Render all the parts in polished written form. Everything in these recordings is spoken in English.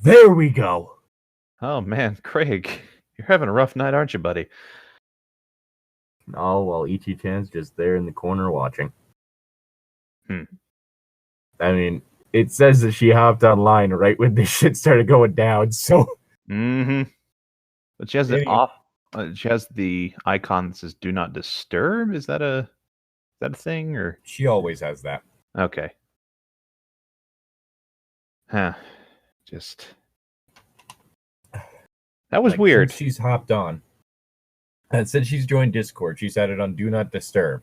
There we go. Oh man, Craig, you're having a rough night, aren't you, buddy? Oh, well, Ichi-chan's just there in the corner watching. Hmm. I mean, it says that she hopped online right when this shit started going down, so... Mm-hmm. But she has it off. She has the icon that says "Do Not Disturb." Is that a thing or? She always has that. Okay. Huh. Just that was weird. Since she's hopped on. And since she's joined Discord, she's had it on Do Not Disturb.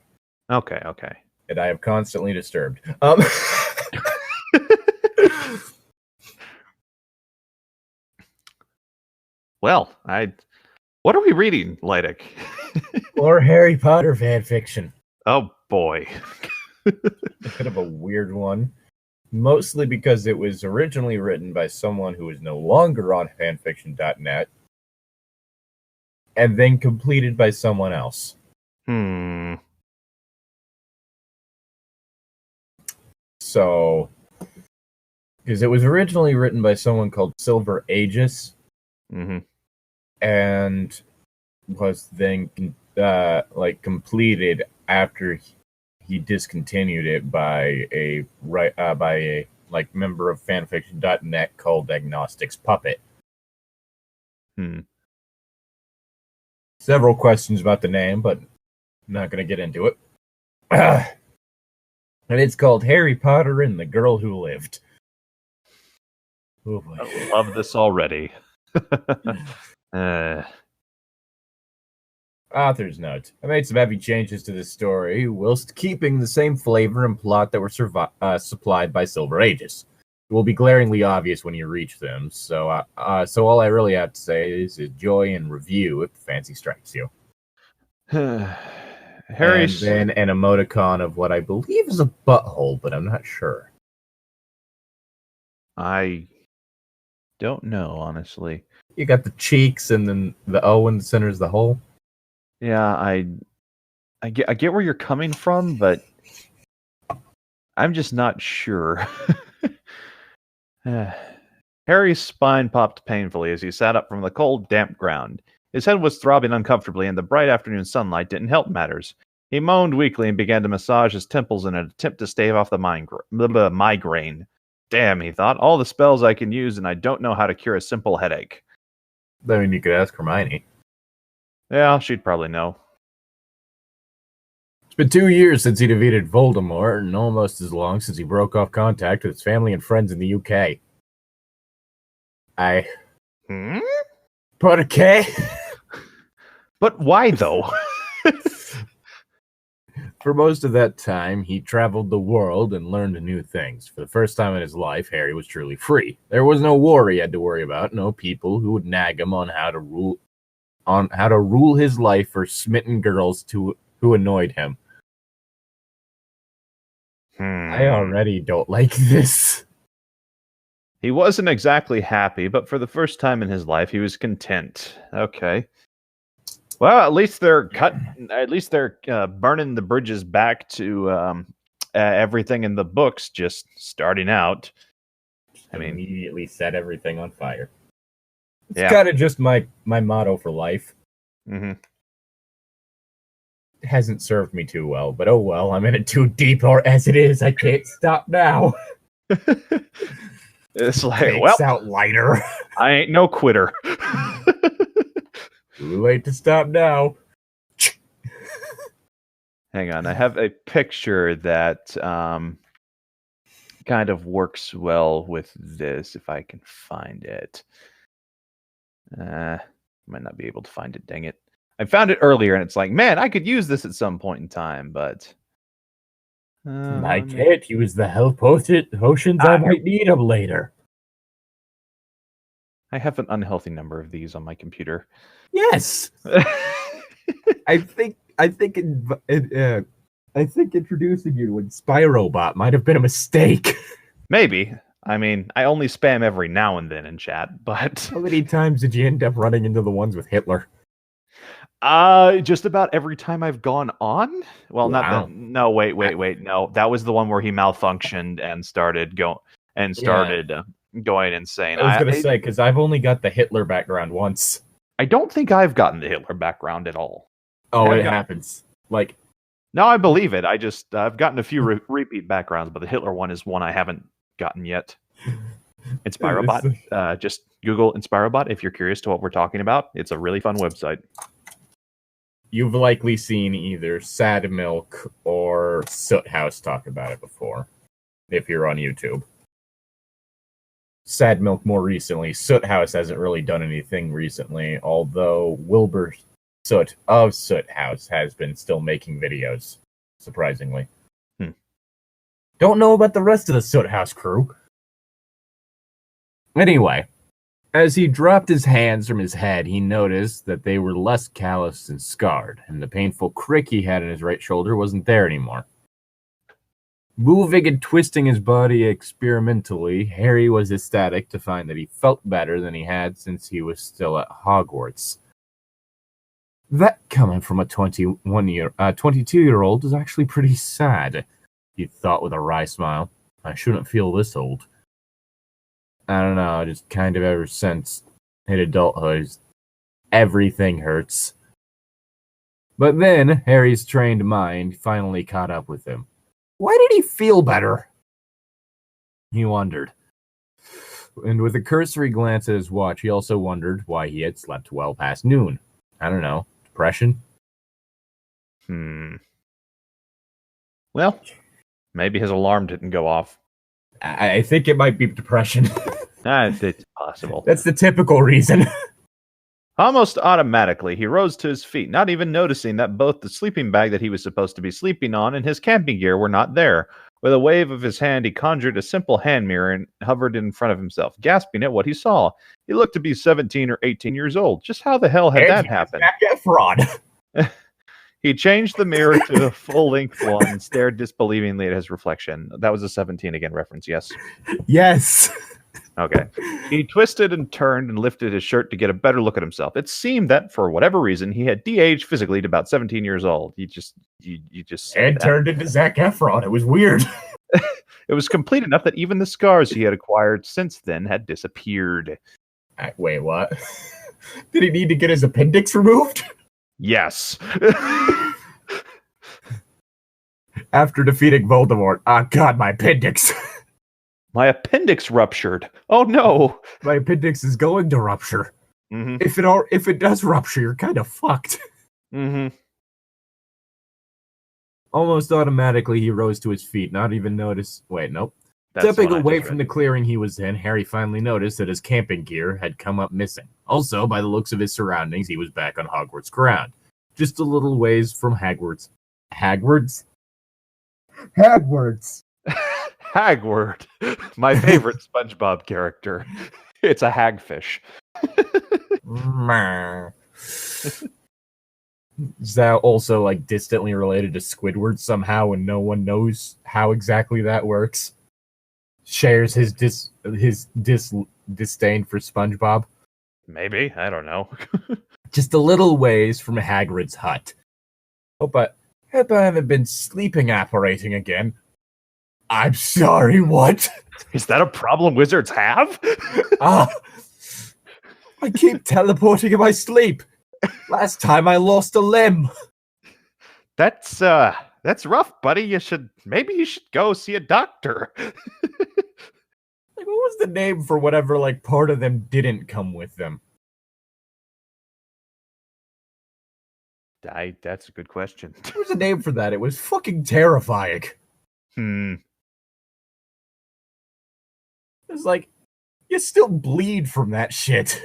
Okay. And I have constantly disturbed. Well, what are we reading, Llytic? Or Harry Potter fanfiction. Oh boy. A bit of a weird one. Mostly because it was originally written by someone who is no longer on fanfiction.net. And then completed by someone else. So, because it was originally written by someone called Silver Aegis. Mm-hmm. And was then completed after he discontinued it by a member of fanfiction.net called Agnostics Puppet. Several questions about the name, but I'm not going to get into it. And it's called Harry Potter and the Girl Who Lived. Oh boy. I love this already. Author's note. I made some heavy changes to this story, whilst keeping the same flavor and plot that were supplied by Silver Aegis. It will be glaringly obvious when you reach them, so all I really have to say is enjoy and review if the fancy strikes you. And then an emoticon of what I believe is a butthole, but I'm not sure. I don't know, honestly. You got the cheeks, and then the O in the center is the hole. Yeah, I get where you're coming from, but I'm just not sure. Harry's spine popped painfully as he sat up from the cold, damp ground. His head was throbbing uncomfortably, and the bright afternoon sunlight didn't help matters. He moaned weakly and began to massage his temples in an attempt to stave off the migraine. Damn, he thought, all the spells I can use, and I don't know how to cure a simple headache. I mean, you could ask Hermione. Yeah, she'd probably know. It's been 2 years since he defeated Voldemort, and almost as long since he broke off contact with his family and friends in the UK. But okay. But why, though? For most of that time, he traveled the world and learned new things. For the first time in his life, Harry was truly free. There was no war he had to worry about, no people who would nag him on how to rule his life, or smitten girls who annoyed him. I already don't like this. He wasn't exactly happy, but for the first time in his life, he was content. Okay. Well, at least they're burning the bridges back to everything in the books just starting out. I mean, immediately set everything on fire. It's kind of just my motto for life. Mm-hmm. It hasn't served me too well, but oh well, I'm in it too deep, or as it is, I can't stop now. It's like, Takes out lighter. I ain't no quitter. Too late to stop now. Hang on, I have a picture that kind of works well with this, if I can find it. Might not be able to find it, dang it. I found it earlier, and it's like, man, I could use this at some point in time, but... I can't use the health potions. I might need them later. I have an unhealthy number of these on my computer. Yes! I think introducing you with Spyrobot might have been a mistake. Maybe. I mean, I only spam every now and then in chat, but... How many times did you end up running into the ones with Hitler? Just about every time I've gone on. Well, wow. Not that. No, wait. No, that was the one where he malfunctioned and started going insane. I was going to say, because I've only got the Hitler background once. I don't think I've gotten the Hitler background at all. Oh, it happens. Like, no, I believe it. I've gotten a few repeat backgrounds, but the Hitler one is one I haven't gotten yet. Inspirobot. Just Google Inspirobot if you're curious to what we're talking about. It's a really fun website. You've likely seen either Sad Milk or Soot House talk about it before, if you're on YouTube. Sad Milk more recently. Soot House hasn't really done anything recently, although Wilbur Soot of Soot House has been still making videos, surprisingly. Don't know about the rest of the Soot House crew. Anyway, as he dropped his hands from his head, he noticed that they were less calloused and scarred, and the painful crick he had in his right shoulder wasn't there anymore. Moving and twisting his body experimentally, Harry was ecstatic to find that he felt better than he had since he was still at Hogwarts. That coming from a 22-year-old is actually pretty sad, he thought with a wry smile. I shouldn't feel this old. I don't know, just kind of ever since hit adulthood, everything hurts. But then, Harry's trained mind finally caught up with him. Why did he feel better? He wondered. And with a cursory glance at his watch, he also wondered why he had slept well past noon. I don't know, depression? Well, maybe his alarm didn't go off. I think it might be depression. It's possible. That's the typical reason. Almost automatically, he rose to his feet, not even noticing that both the sleeping bag that he was supposed to be sleeping on and his camping gear were not there. With a wave of his hand, he conjured a simple hand mirror and hovered in front of himself, gasping at what he saw. He looked to be 17 or 18 years old. Just how the hell had that happened? Zac Efron. He changed the mirror to a full-length one and stared disbelievingly at his reflection. That was a 17 again reference, yes? Yes. Okay. He twisted and turned and lifted his shirt to get a better look at himself. It seemed that, for whatever reason, he had de-aged physically to about 17 years old. You just and turned into Zac Efron. It was weird. It was complete enough that even the scars he had acquired since then had disappeared. Wait, what? Did he need to get his appendix removed? Yes. After defeating Voldemort. Oh god, my appendix. My appendix ruptured. Oh no. My appendix is going to rupture. Mm-hmm. If it does rupture, you're kind of fucked. Mm-hmm. Almost automatically, he rose to his feet, not even notice. Wait, nope. Stepping away from the clearing he was in, Harry finally noticed that his camping gear had come up missing. Also, by the looks of his surroundings, he was back on Hogwarts ground. Just a little ways from Hagrid's. Hagrid's? Hagrid's. Hagward. My favorite SpongeBob character. It's a hagfish. Is that also like distantly related to Squidward somehow and no one knows how exactly that works? Shares his disdain for SpongeBob? Maybe, I don't know. Just a little ways from Hagrid's hut. Hope I haven't been sleeping apparating again. I'm sorry, what? Is that a problem wizards have? I keep teleporting in my sleep. Last time I lost a limb. That's rough, buddy. Maybe you should go see a doctor. Like, what was the name for whatever like part of them didn't come with them? That's a good question. There was a name for that. It was fucking terrifying. It's like, you still bleed from that shit.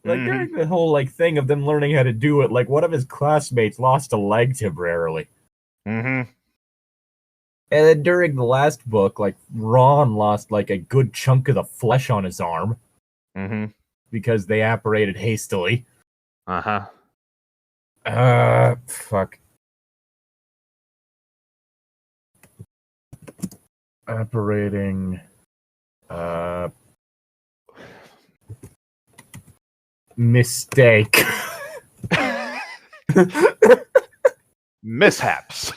Like, during the whole, like, thing of them learning how to do it, like, one of his classmates lost a leg temporarily. Mm-hmm. And then during the last book, like, Ron lost, like, a good chunk of the flesh on his arm. Mm-hmm. Because they apparated hastily. Uh-huh. Fuck. Apparating... mistake. Mishaps.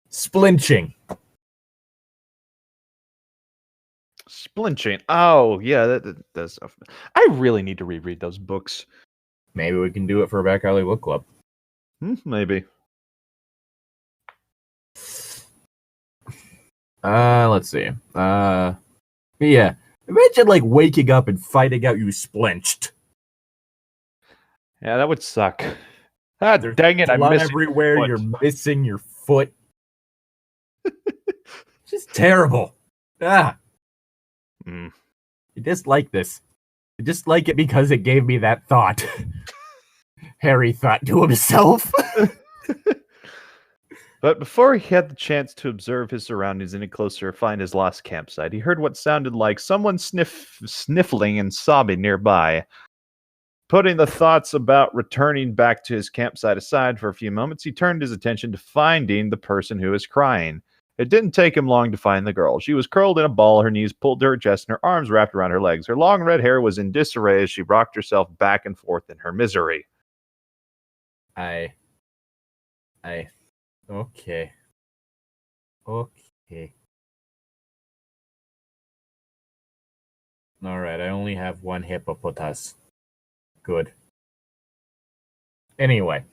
Splinching. Splinching. Oh, yeah, that's. I really need to reread those books. Maybe we can do it for a Back Alley Book Club. Maybe. Let's see. Yeah. Imagine like waking up and finding out you splinched. Yeah, that would suck. Ah, dang it! I'm blood missing everywhere. foot. You're missing your foot. Just terrible. Ah. Mm. I just like this. I just like it because it gave me that thought. Harry thought to himself. But before he had the chance to observe his surroundings any closer or find his lost campsite, he heard what sounded like someone sniffling and sobbing nearby. Putting the thoughts about returning back to his campsite aside for a few moments, he turned his attention to finding the person who was crying. It didn't take him long to find the girl. She was curled in a ball, her knees pulled to her chest, and her arms wrapped around her legs. Her long red hair was in disarray as she rocked herself back and forth in her misery. Okay. Alright, I only have one hippopotas. Good. Anyway.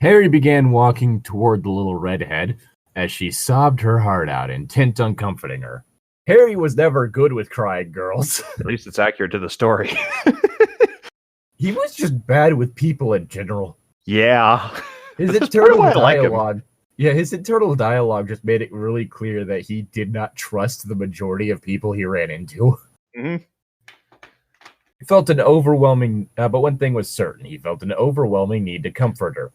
Harry began walking toward the little redhead as she sobbed her heart out, intent on comforting her. Harry was never good with crying girls. At least it's accurate to the story. He was just bad with people in general. Yeah. His internal dialogue. Yeah, his internal dialogue just made it really clear that he did not trust the majority of people he ran into. Mm-hmm. He felt an overwhelming, but one thing was certain. He felt an overwhelming need to comfort her.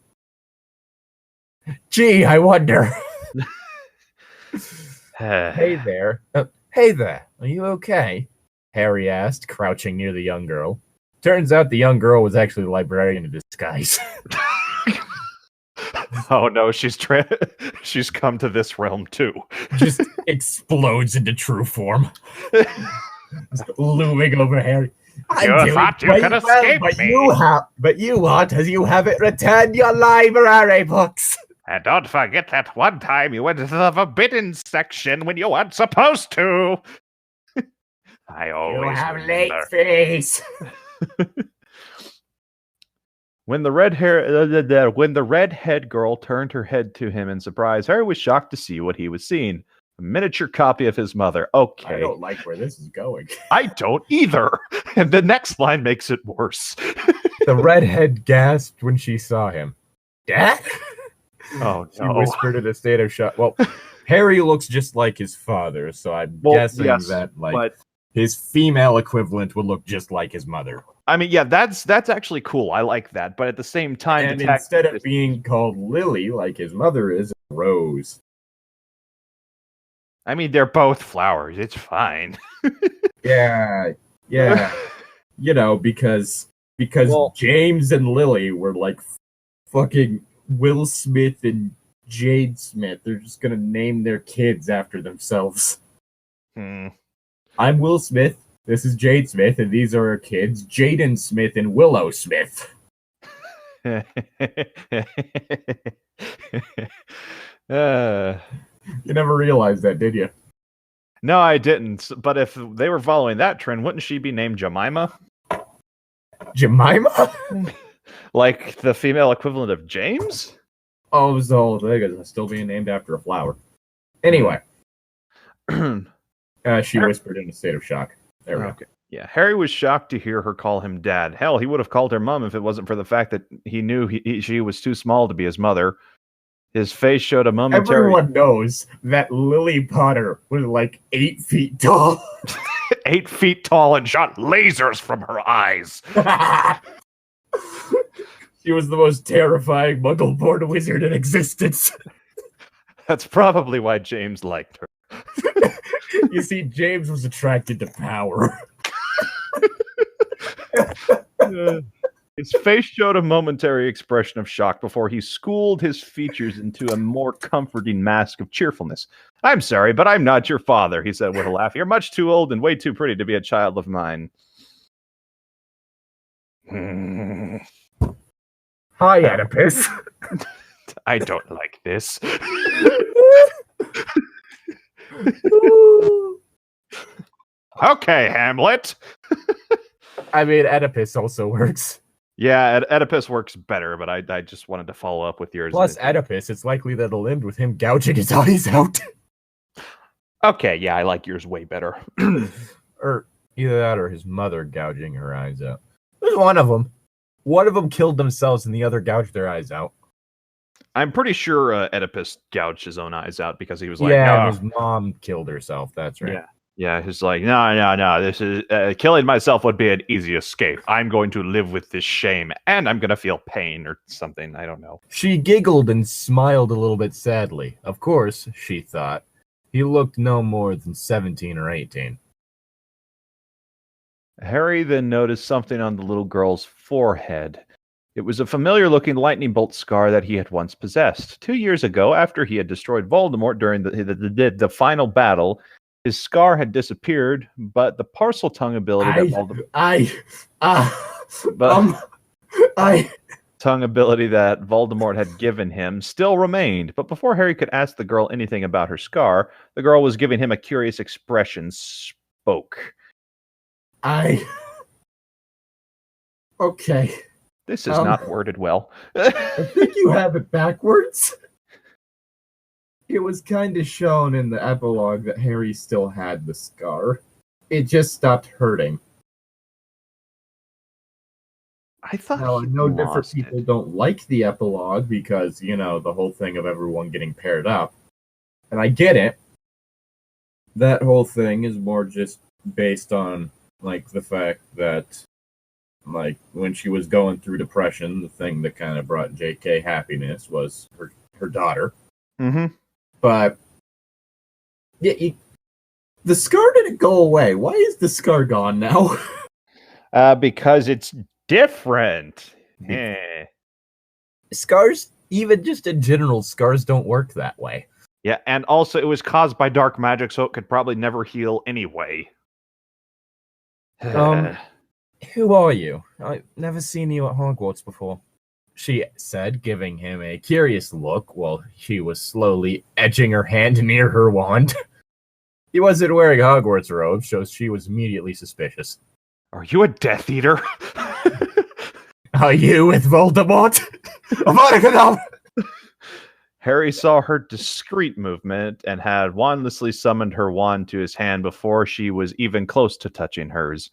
Gee, I wonder. Hey there. Hey there. Are you okay? Harry asked, crouching near the young girl. Turns out the young girl was actually the librarian in disguise. Oh no, she's come to this realm too. Just explodes into true form. Just looming over Harry. You thought you could escape me. But you want, as you haven't returned your library books. And don't forget that one time you went to the forbidden section when you weren't supposed to. I always You have remember. late fees. When the redhead girl turned her head to him in surprise, Harry was shocked to see what he was seeing. A miniature copy of his mother. Okay. I don't like where this is going. I don't either. And the next line makes it worse. The redhead gasped when she saw him. Dad? Oh, She whispered in a state of shock. Well, Harry looks just like his father, so I'm guessing that his female equivalent would look just like his mother. I mean, yeah, that's actually cool. I like that. But at the same time, and instead of being called Lily like his mother is, Rose. I mean, they're both flowers. It's fine. Yeah. You know, because James and Lily were like fucking Will Smith and Jade Smith. They're just gonna name their kids after themselves. I'm Will Smith. This is Jade Smith, and these are our kids, Jaden Smith and Willow Smith. You never realized that, did you? No, I didn't. But if they were following that trend, wouldn't she be named Jemima? Jemima? Like the female equivalent of James? Oh, so they're still being named after a flower. Anyway. She whispered in a state of shock. There we go. Yeah, Harry was shocked to hear her call him Dad. Hell, he would have called her Mom if it wasn't for the fact that he knew she was too small to be his mother. His face showed a momentary... Everyone knows that Lily Potter was like 8 feet tall. 8 feet tall and shot lasers from her eyes. She was the most terrifying muggle-born wizard in existence. That's probably why James liked her. You see, James was attracted to power. His face showed a momentary expression of shock before he schooled his features into a more comforting mask of cheerfulness. I'm sorry, but I'm not your father, he said with a laugh. You're much too old and way too pretty to be a child of mine. Hi, Oedipus. I don't like this. Okay, Hamlet. I mean, Oedipus also works. Yeah, Oedipus works better, but I just wanted to follow up with yours. Plus, Oedipus, it's likely that it'll end with him gouging his eyes out. Okay, yeah, I like yours way better. Or either that or his mother gouging her eyes out. There's one of them. One of them killed themselves and the other gouged their eyes out. I'm pretty sure Oedipus gouged his own eyes out because he was like, yeah, no. and his mom killed herself. That's right. Yeah, he's like, no. This is killing myself would be an easy escape. I'm going to live with this shame, and I'm going to feel pain or something. I don't know. She giggled and smiled a little bit sadly. Of course, she thought, he looked no more than 17 or 18. Harry then noticed something on the little girl's forehead. It was a familiar-looking lightning bolt scar that he had once possessed. 2 years ago, after he had destroyed Voldemort during the final battle, his scar had disappeared, but the parcel tongue ability tongue ability that Voldemort had given him still remained. But before Harry could ask the girl anything about her scar, the girl was giving him a curious expression. Spoke. Okay. This is not worded well. I think you have it backwards. It was kind of shown in the epilogue that Harry still had the scar. It just stopped hurting. I thought now, I know different people don't like the epilogue because, you know, the whole thing of everyone getting paired up. And I get it. That whole thing is more just based on, like, the fact that, like, when she was going through depression, the thing that kind of brought JK happiness was her daughter. Mm-hmm. But yeah, the scar didn't go away. Why is the scar gone now? Because it's different. Scars, even just in general, scars don't work that way. Yeah, and also it was caused by dark magic, so it could probably never heal anyway. Who are you? I've never seen you at Hogwarts before, she said, giving him a curious look while she was slowly edging her hand near her wand. He wasn't wearing Hogwarts robes, so she was immediately suspicious. Are you a Death Eater? Are you with Voldemort? Harry saw her discreet movement and had wandlessly summoned her wand to his hand before she was even close to touching hers.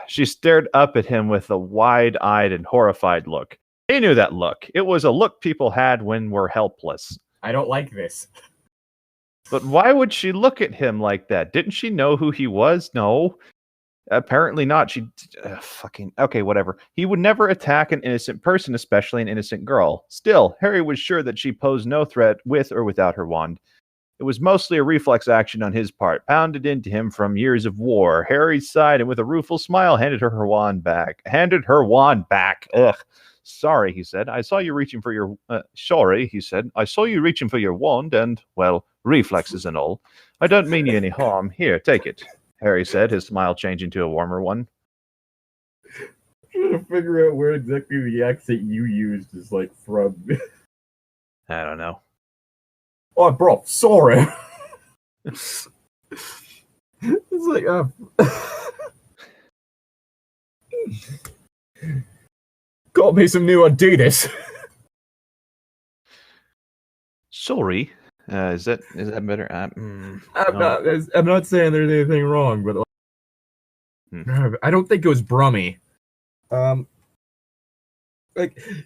She stared up at him with a wide-eyed and horrified look. He knew that look. It was a look people had when we're helpless. I don't like this. But why would she look at him like that? Didn't she know who he was? No. Apparently not. She okay, whatever. He would never attack an innocent person, especially an innocent girl. Still, Harry was sure that she posed no threat with or without her wand. It was mostly a reflex action on his part, pounded into him from years of war. Harry sighed and with a rueful smile handed her wand back. Ugh. Sorry, he said. I saw you reaching for your... sorry, he said. I saw you reaching for your wand and, well, reflexes and all. I don't mean you any harm. Here, take it, Harry said, his smile changing to a warmer one. I'm trying to figure out where exactly the accent you used is, like, from. I don't know. Oh, bro, sorry. It's like, got me some new Adidas. Sorry. Is that better? I'm not saying there's anything wrong, but I don't think it was Brummy. Like,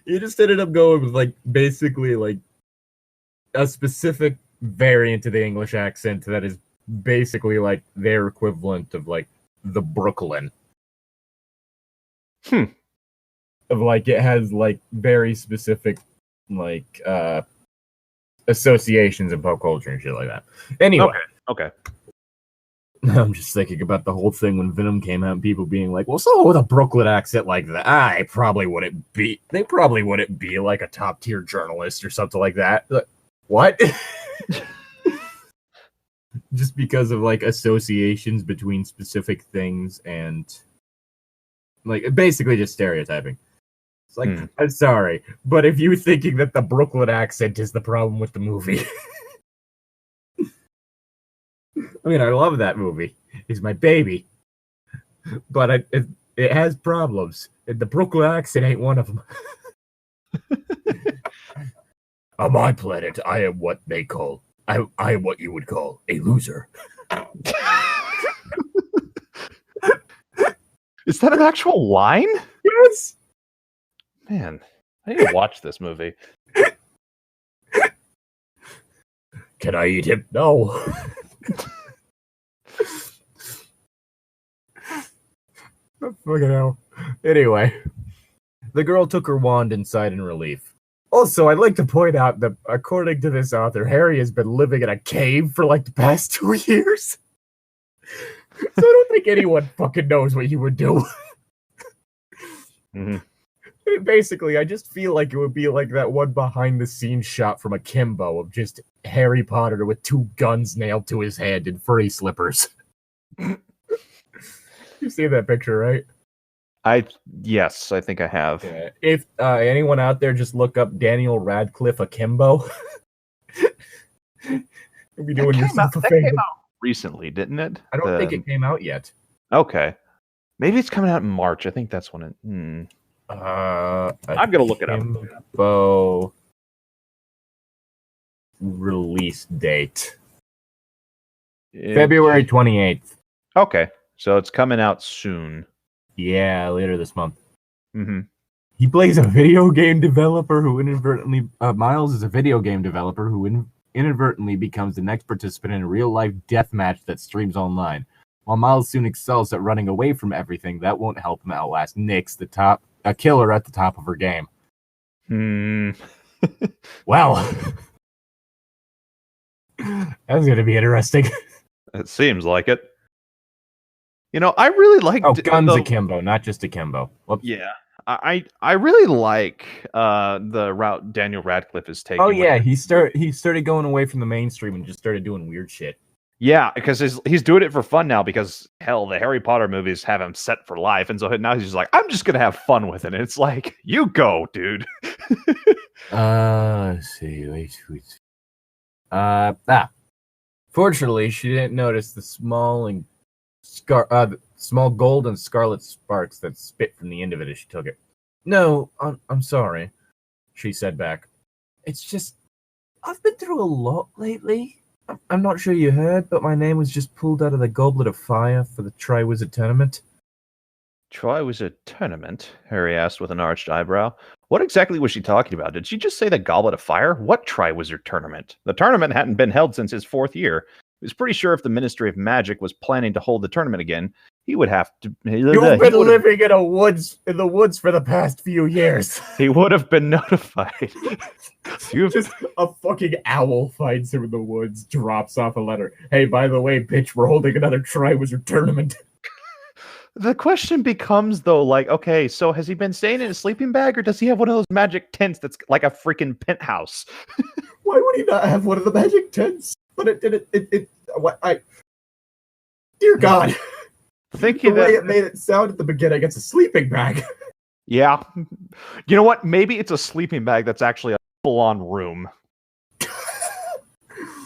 you just ended up going with, like, basically, like, a specific variant of the English accent that is basically, like, their equivalent of, like, the Brooklyn. Of, like, it has, like, very specific, like, associations in pop culture and shit like that. Anyway. Okay. I'm just thinking about the whole thing when Venom came out and people being like, well, someone with a Brooklyn accent like that, they probably wouldn't be like a top tier journalist or something like that. Like, what? Just because of, like, associations between specific things and, like, basically just stereotyping. It's like, I'm sorry, but if you're thinking that the Brooklyn accent is the problem with the movie... I mean, I love that movie. He's my baby. But it has problems. And the Brooklyn accent ain't one of them. On my planet, I am what they call... I am what you would call a loser. Is that an actual line? Yes! Man, I need to watch this movie. Can I eat him? No. Fucking hell. Anyway, the girl took her wand and sighed in relief. Also, I'd like to point out that, according to this author, Harry has been living in a cave for like the past 2 years. So I don't think anyone fucking knows what you would do. Mm-hmm. Basically, I just feel like it would be like that one behind-the-scenes shot from Akimbo of just Harry Potter with 2 guns nailed to his head and furry slippers. You see that picture, right? Yes, I think I have. Yeah. If anyone out there, just look up Daniel Radcliffe Akimbo. You'll be doing yourself a favor. That came out recently, didn't it? I don't think it came out yet. Okay. Maybe it's coming out in March. I think that's when it... I'm going to look it up. Akimbo release date. February 28th. Okay. So it's coming out soon. Yeah, later this month. Mm-hmm. He plays a video game developer who inadvertently... Miles is a video game developer who inadvertently becomes the next participant in a real-life deathmatch that streams online. While Miles soon excels at running away from everything, that won't help him outlast Nyx, a killer at the top of her game. Well, that's going to be interesting. It seems like it. You know, I really like... Guns Akimbo, not just Akimbo. Whoops. Yeah. I really like the route Daniel Radcliffe is taking. Oh yeah, he started going away from the mainstream and just started doing weird shit. Yeah, because he's doing it for fun now because, hell, the Harry Potter movies have him set for life. And so now he's just like, I'm just going to have fun with it. And it's like, you go, dude. Let's see. Wait. Fortunately, she didn't notice the small gold and scarlet sparks that spit from the end of it as she took it. No, I'm sorry, she said back. It's just, I've been through a lot lately. I'm not sure you heard, but my name was just pulled out of the Goblet of Fire for the Triwizard Tournament. Triwizard Tournament? Harry asked with an arched eyebrow. What exactly was she talking about? Did she just say the Goblet of Fire? What Triwizard Tournament? The tournament hadn't been held since his 4th year. He was pretty sure if the Ministry of Magic was planning to hold the tournament again, he would have to... You've been living in the woods for the past few years. He would have been notified. Just a fucking owl finds him in the woods, drops off a letter. Hey, by the way, bitch, we're holding another Triwizard Tournament. The question becomes, though, like, okay, so has he been staying in a sleeping bag, or does he have one of those magic tents that's like a freaking penthouse? Why would he not have one of the magic tents? But dear God. Thinking the way it made it sound at the beginning, it's a sleeping bag. Yeah. You know what? Maybe it's a sleeping bag that's actually a full-on room.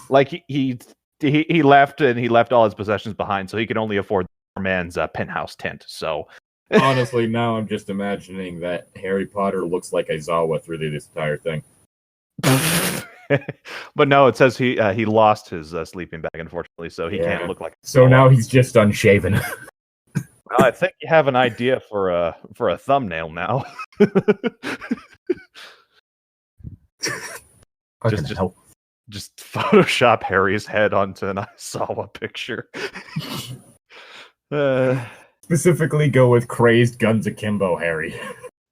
Like he left, and he left all his possessions behind, so he could only afford the man's penthouse tent. So honestly, now I'm just imagining that Harry Potter looks like Aizawa through this entire thing. But no, it says he lost his sleeping bag, unfortunately, so he can't look like. So now he's just unshaven. Well, I think you have an idea for a thumbnail now. Just Photoshop Harry's head onto an Aizawa picture. Specifically, go with crazed Guns Akimbo Harry.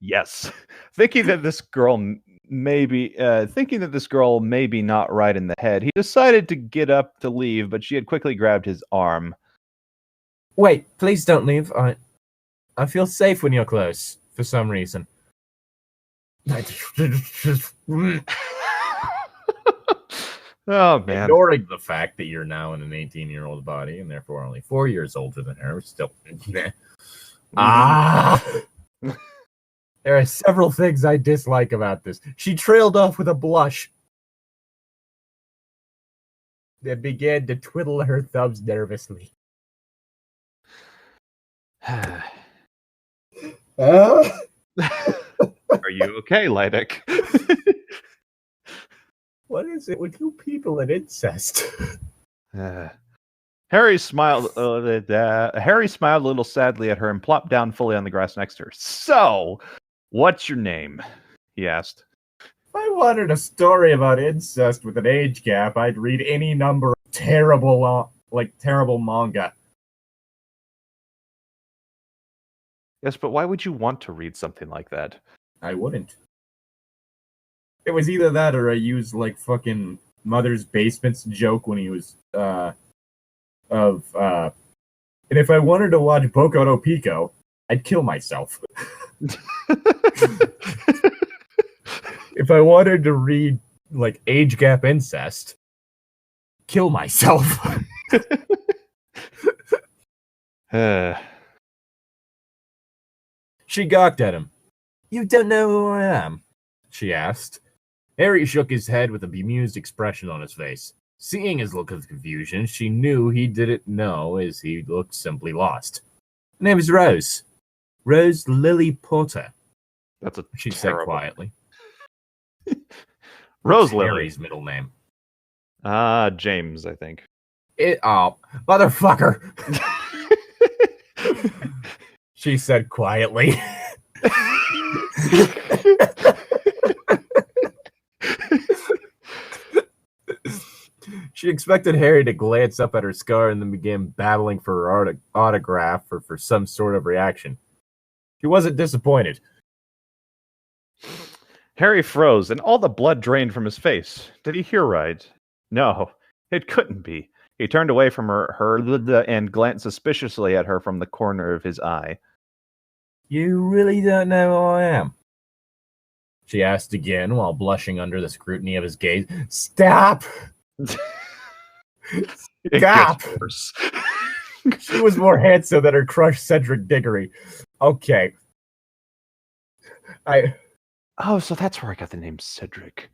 Yes, thinking that this girl may be not right in the head, he decided to get up to leave, but she had quickly grabbed his arm. Wait, please don't leave. I feel safe when you're close, for some reason. Oh, man. Ignoring the fact that you're now in an 18-year-old body, and therefore only 4 years older than her, still... There are several things I dislike about this. She trailed off with a blush. and began to twiddle her thumbs nervously. Are Uh, you okay, Llytic? what is it with you people and incest? Harry smiled. Harry smiled a little sadly at her and plopped down fully on the grass next to her. So, what's your name? He asked. If I wanted a story about incest with an age gap, I'd read any number of terrible manga. Yes, but why would you want to read something like that? I wouldn't. It was either that or I used like fucking Mother's Basement's joke when he was and if I wanted to watch Boku no Pico, I'd kill myself. If I wanted to read like age gap incest, kill myself. She gawked at him. You don't know who I am? She asked. Harry shook his head with a bemused expression on his face. Seeing his look of confusion, she knew he didn't know as he looked simply lost. Her name is Rose. Rose Lily Porter. That's she said quietly. Rose Lily. Harry's middle name. James, I think. Motherfucker. She said quietly. She expected Harry to glance up at her scar and then began babbling for her autograph or for some sort of reaction. She wasn't disappointed. Harry froze, and all the blood drained from his face. Did he hear right? No, it couldn't be. He turned away from her and glanced suspiciously at her from the corner of his eye. You really don't know who I am? She asked again while blushing under the scrutiny of his gaze. Stop! Stop! She was more handsome than her crush Cedric Diggory. Okay. Oh, so that's where I got the name Cedric.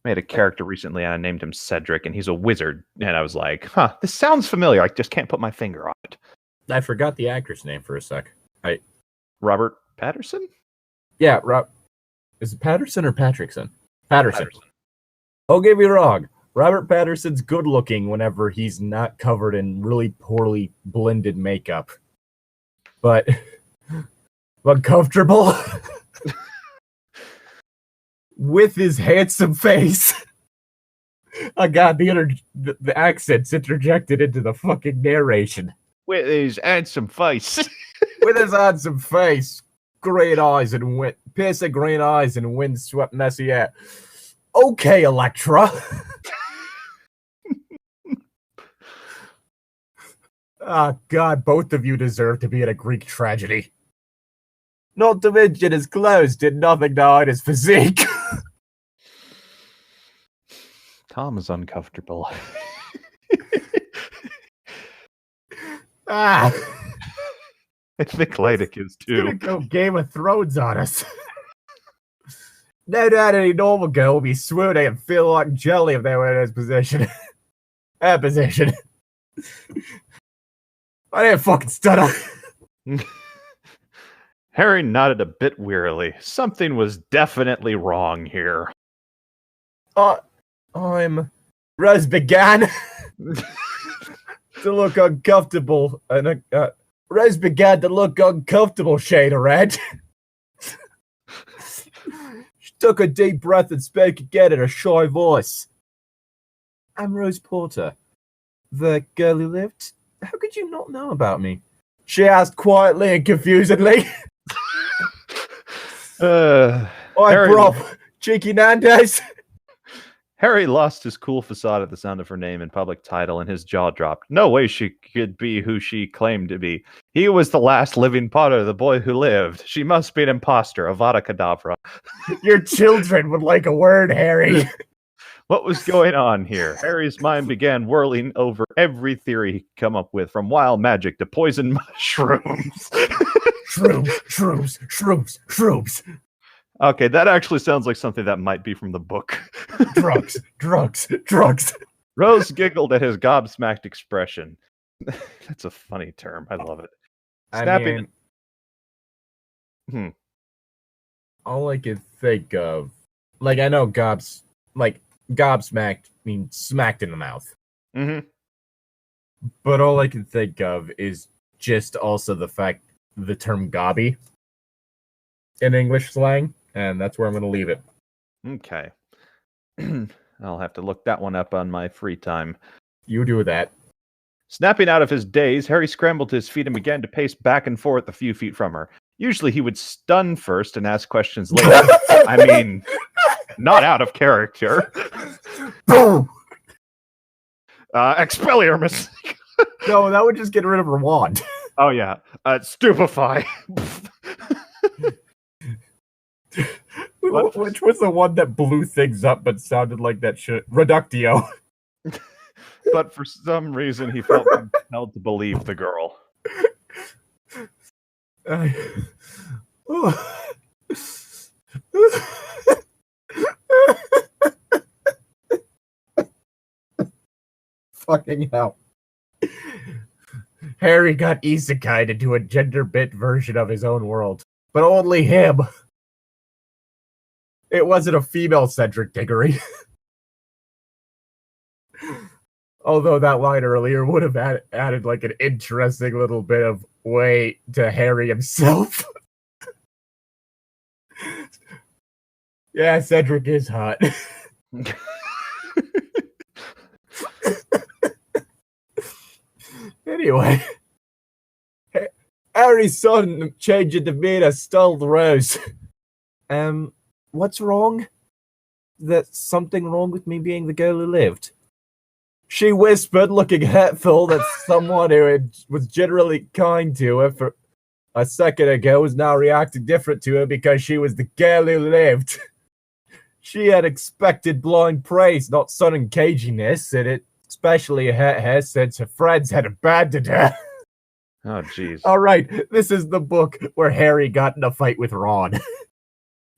I made a character recently and I named him Cedric, and he's a wizard. And I was like, this sounds familiar. I just can't put my finger on it. I forgot the actor's name for a sec. Robert Patterson? Yeah, is it Patterson or Patrickson? Patterson. Don't get me wrong. Robert Patterson's good looking whenever he's not covered in really poorly blended makeup. But comfortable with his handsome face. Oh god, the accent's interjected into the fucking narration. With his handsome face. With his handsome face, green eyes and piercing green eyes and windswept messy hair. Okay, Electra. Ah, God, both of you deserve to be in a Greek tragedy. Not to mention his clothes did nothing to hide his physique. Tom is uncomfortable. I think Llytic is too. Gonna go Game of Thrones on us. No doubt any normal girl would be swooning and feel like jelly if they were in his position. Her position. I didn't fucking stutter. Harry nodded a bit wearily. Something was definitely wrong here. I'm... Rose began to look uncomfortable. And Rose began to look uncomfortable, shade of red. She took a deep breath and spoke again in a shy voice. I'm Rose Porter, the girl who lived. How could you not know about me? She asked quietly and confusedly. Oi, bro, cheeky Nando's. Harry lost his cool facade at the sound of her name and public title, and his jaw dropped. No way she could be who she claimed to be. He was the last living Potter, the boy who lived. She must be an imposter, Avada Kedavra. Your children would like a word, Harry. What was going on here? Harry's mind began whirling over every theory he could come up with, from wild magic to poison mushrooms. Shrooms. Okay, that actually sounds like something that might be from the book. Drugs, drugs, drugs. Rose giggled at his gobsmacked expression. That's a funny term. I love it. Snapping. All I can think of, like, I know gobsmacked means smacked in the mouth. Mm-hmm. But all I can think of is just also the term gobby in English slang, and that's where I'm going to leave it. Okay. I'll have to look that one up on my free time. You do that. Snapping out of his daze, Harry scrambled to his feet and began to pace back and forth a few feet from her. Usually he would stun first and ask questions later. I mean, not out of character. Boom! Expelliarmus. No, that would just get rid of her wand. Oh, yeah. Stupefy. Which was the one that blew things up but sounded like that shit? Reductio. But for some reason, he felt compelled to believe the girl. Fucking hell. Harry got isekai to do a genderbent version of his own world, but only him. It wasn't a female-centric diggory. Although that line earlier would have added like an interesting little bit of weight to Harry himself. Yeah, Cedric is hot. Anyway, Harry's son changing to being a stole Rose. What's wrong? There's something wrong with me being the girl who lived. She whispered, looking hurtful, that someone who was generally kind to her for a second ago was now reacting different to her because she was the girl who lived. She had expected blind praise, not sudden caginess, and it especially hurt her since her friends had abandoned her. Oh, jeez. All right, this is the book where Harry got in a fight with Ron.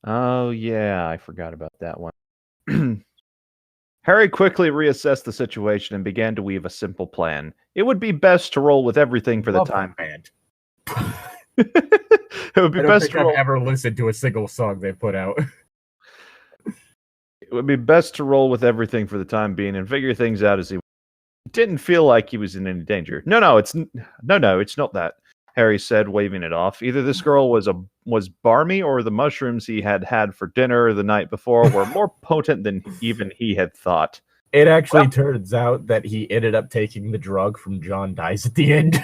Oh, yeah, I forgot about that one. Harry quickly reassessed the situation and began to weave a simple plan. It would be best to roll with everything for the time. Band. It would be best to roll. I've ever listened to a single song they put out. It would be best to roll with everything for the time being and figure things out as he didn't feel like he was in any danger. No, it's not that. Harry said, waving it off. Either this girl was barmy, or the mushrooms he had for dinner the night before were more potent than even he had thought. It actually turns out that he ended up taking the drug from John Dies at the end.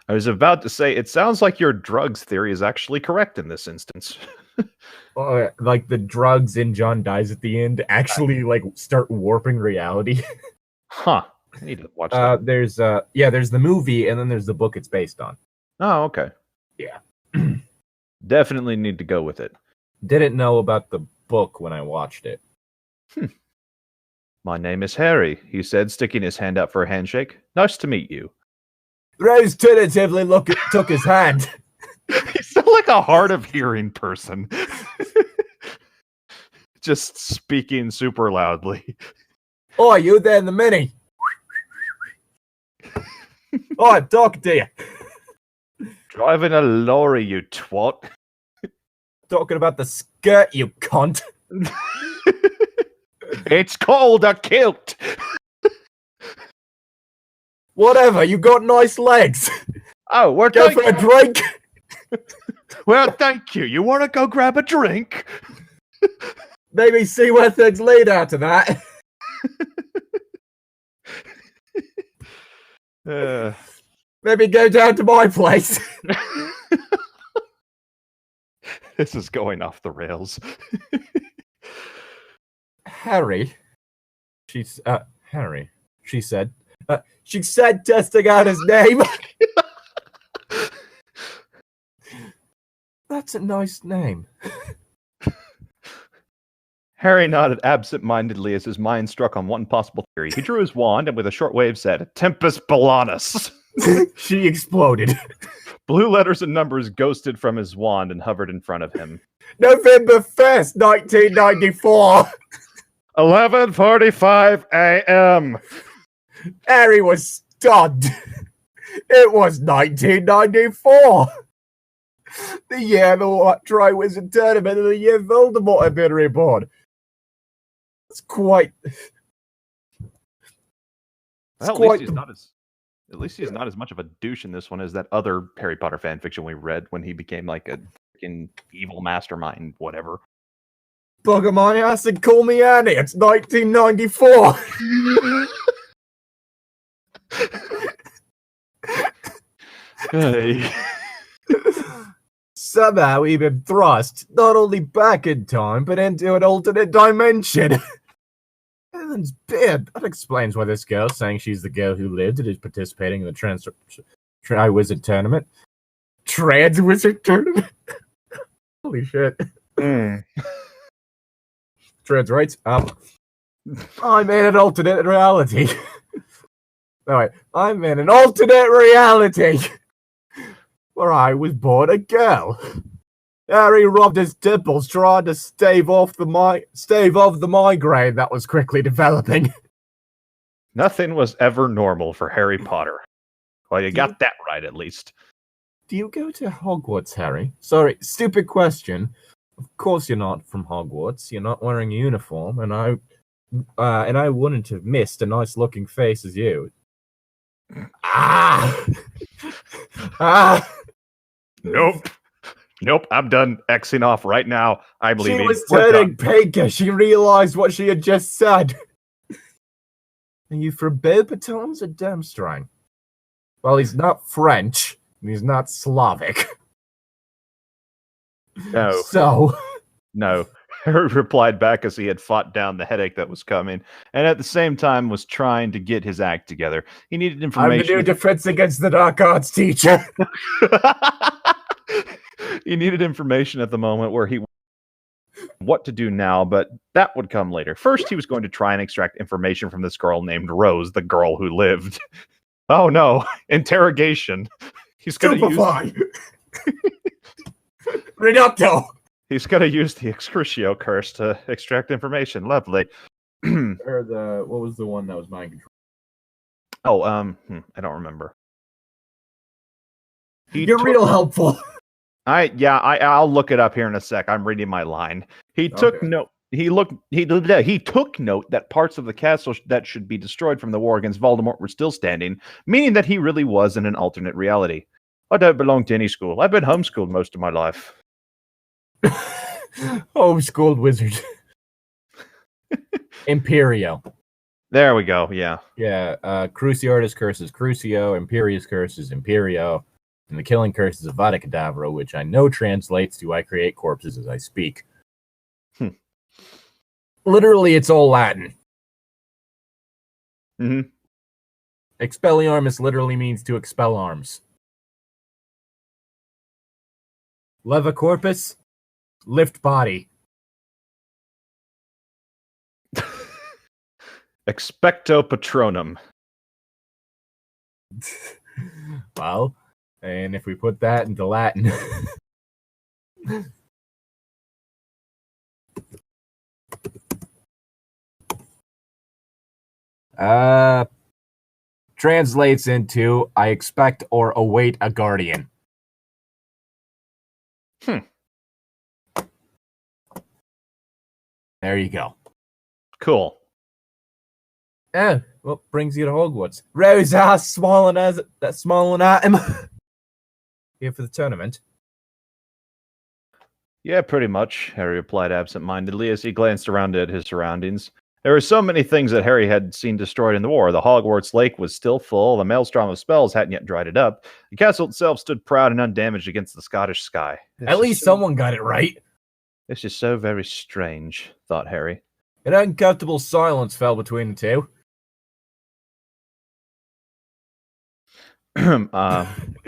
I was about to say, it sounds like your drugs theory is actually correct in this instance. Like the drugs in John Dies at the end actually like start warping reality. Huh. I need to watch that. There's the movie and then there's the book it's based on. Oh, okay. Yeah. Definitely need to go with it. Didn't know about the book when I watched it. My name is Harry, he said, sticking his hand out for a handshake. Nice to meet you. Rose tentatively took his hand. You sound like a hard of hearing person. Just speaking super loudly. Oh, you there in the mini? Oh, I'm talking to you. Driving a lorry, you twat. Talking about the skirt, you cunt. It's called a kilt. Whatever, you got nice legs. Oh, we're Go for a drink. Well, thank you. You want to go grab a drink? Maybe see where things lead after that. Maybe go down to my place. This is going off the rails. Harry. She said. She said, testing out his name. That's a nice name. Harry nodded absent-mindedly as his mind struck on one possible theory. He drew his wand and with a short wave said, Tempus Balanus. She exploded. Blue letters and numbers ghosted from his wand and hovered in front of him. November 1st, 1994. 11:45 a.m. Harry was stunned. It was 1994. The year the Tri-Wizard Tournament and the year Voldemort had been reborn. It's quite... Well, at least he's not as much of a douche in this one as that other Harry Potter fan fiction we read when he became like a freaking evil mastermind, whatever. Bugger my ass and call me Annie. It's 1994. Hey. Somehow we've been thrust not only back in time, but into an alternate dimension. Heaven's beard. That explains why this girl saying she's the girl who lived and is participating in the Tri-Wizard Tournament. Trans-Wizard Tournament? Holy shit. Trans rights up. I'm in an alternate reality. Alright, I'm in an alternate reality where I was born a girl. Harry rubbed his temples trying to stave off the migraine that was quickly developing. Nothing was ever normal for Harry Potter. Well, you got that right, at least. Do you go to Hogwarts, Harry? Sorry, stupid question. Of course you're not from Hogwarts. You're not wearing a uniform, and I wouldn't have missed a nice-looking face as you. Nope, I'm done Xing off right now. I'm leaving. She was turning pink as she realized what she had just said. Are you from Beauxbatons or Durmstrang? Well, he's not French, and he's not Slavic. No. So? No. Harry replied back as he had fought down the headache that was coming, and at the same time was trying to get his act together. He needed information. I'm the new Defense Against the Dark Arts teacher. He needed information at the moment where what to do now, but that would come later. First, he was going to try and extract information from this girl named Rose, the girl who lived. Oh no, interrogation. He's going to use Reducto. He's going to use the Excrucio curse to extract information. Lovely. Or what was the one that was mind control? Oh, I don't remember. You're real helpful. I'll look it up here in a sec. I'm reading my line. He took note. He took note that parts of the castle that should be destroyed from the war against Voldemort were still standing, meaning that he really was in an alternate reality. I don't belong to any school. I've been homeschooled most of my life. Homeschooled wizard. Imperio. There we go. Yeah. Yeah. Cruciatus curse is Crucio. Imperius curse is Imperio. And the killing curse is Avada Kedavra, which I know translates to I create corpses as I speak. Literally, it's all Latin. Mm-hmm. Expelliarmus literally means to expel arms. Leva corpus, lift body. Expecto Patronum. Well, and if we put that into Latin... translates into I expect or await a guardian. There you go. Cool. What brings you to Hogwarts? Rose ass smiling at him. Here for the tournament. Yeah, pretty much, Harry replied absent-mindedly as he glanced around at his surroundings. There were so many things that Harry had seen destroyed in the war. The Hogwarts lake was still full, the maelstrom of spells hadn't yet dried it up. The castle itself stood proud and undamaged against the Scottish sky. At least someone got it right. This is so very strange, thought Harry. An uncomfortable silence fell between the two.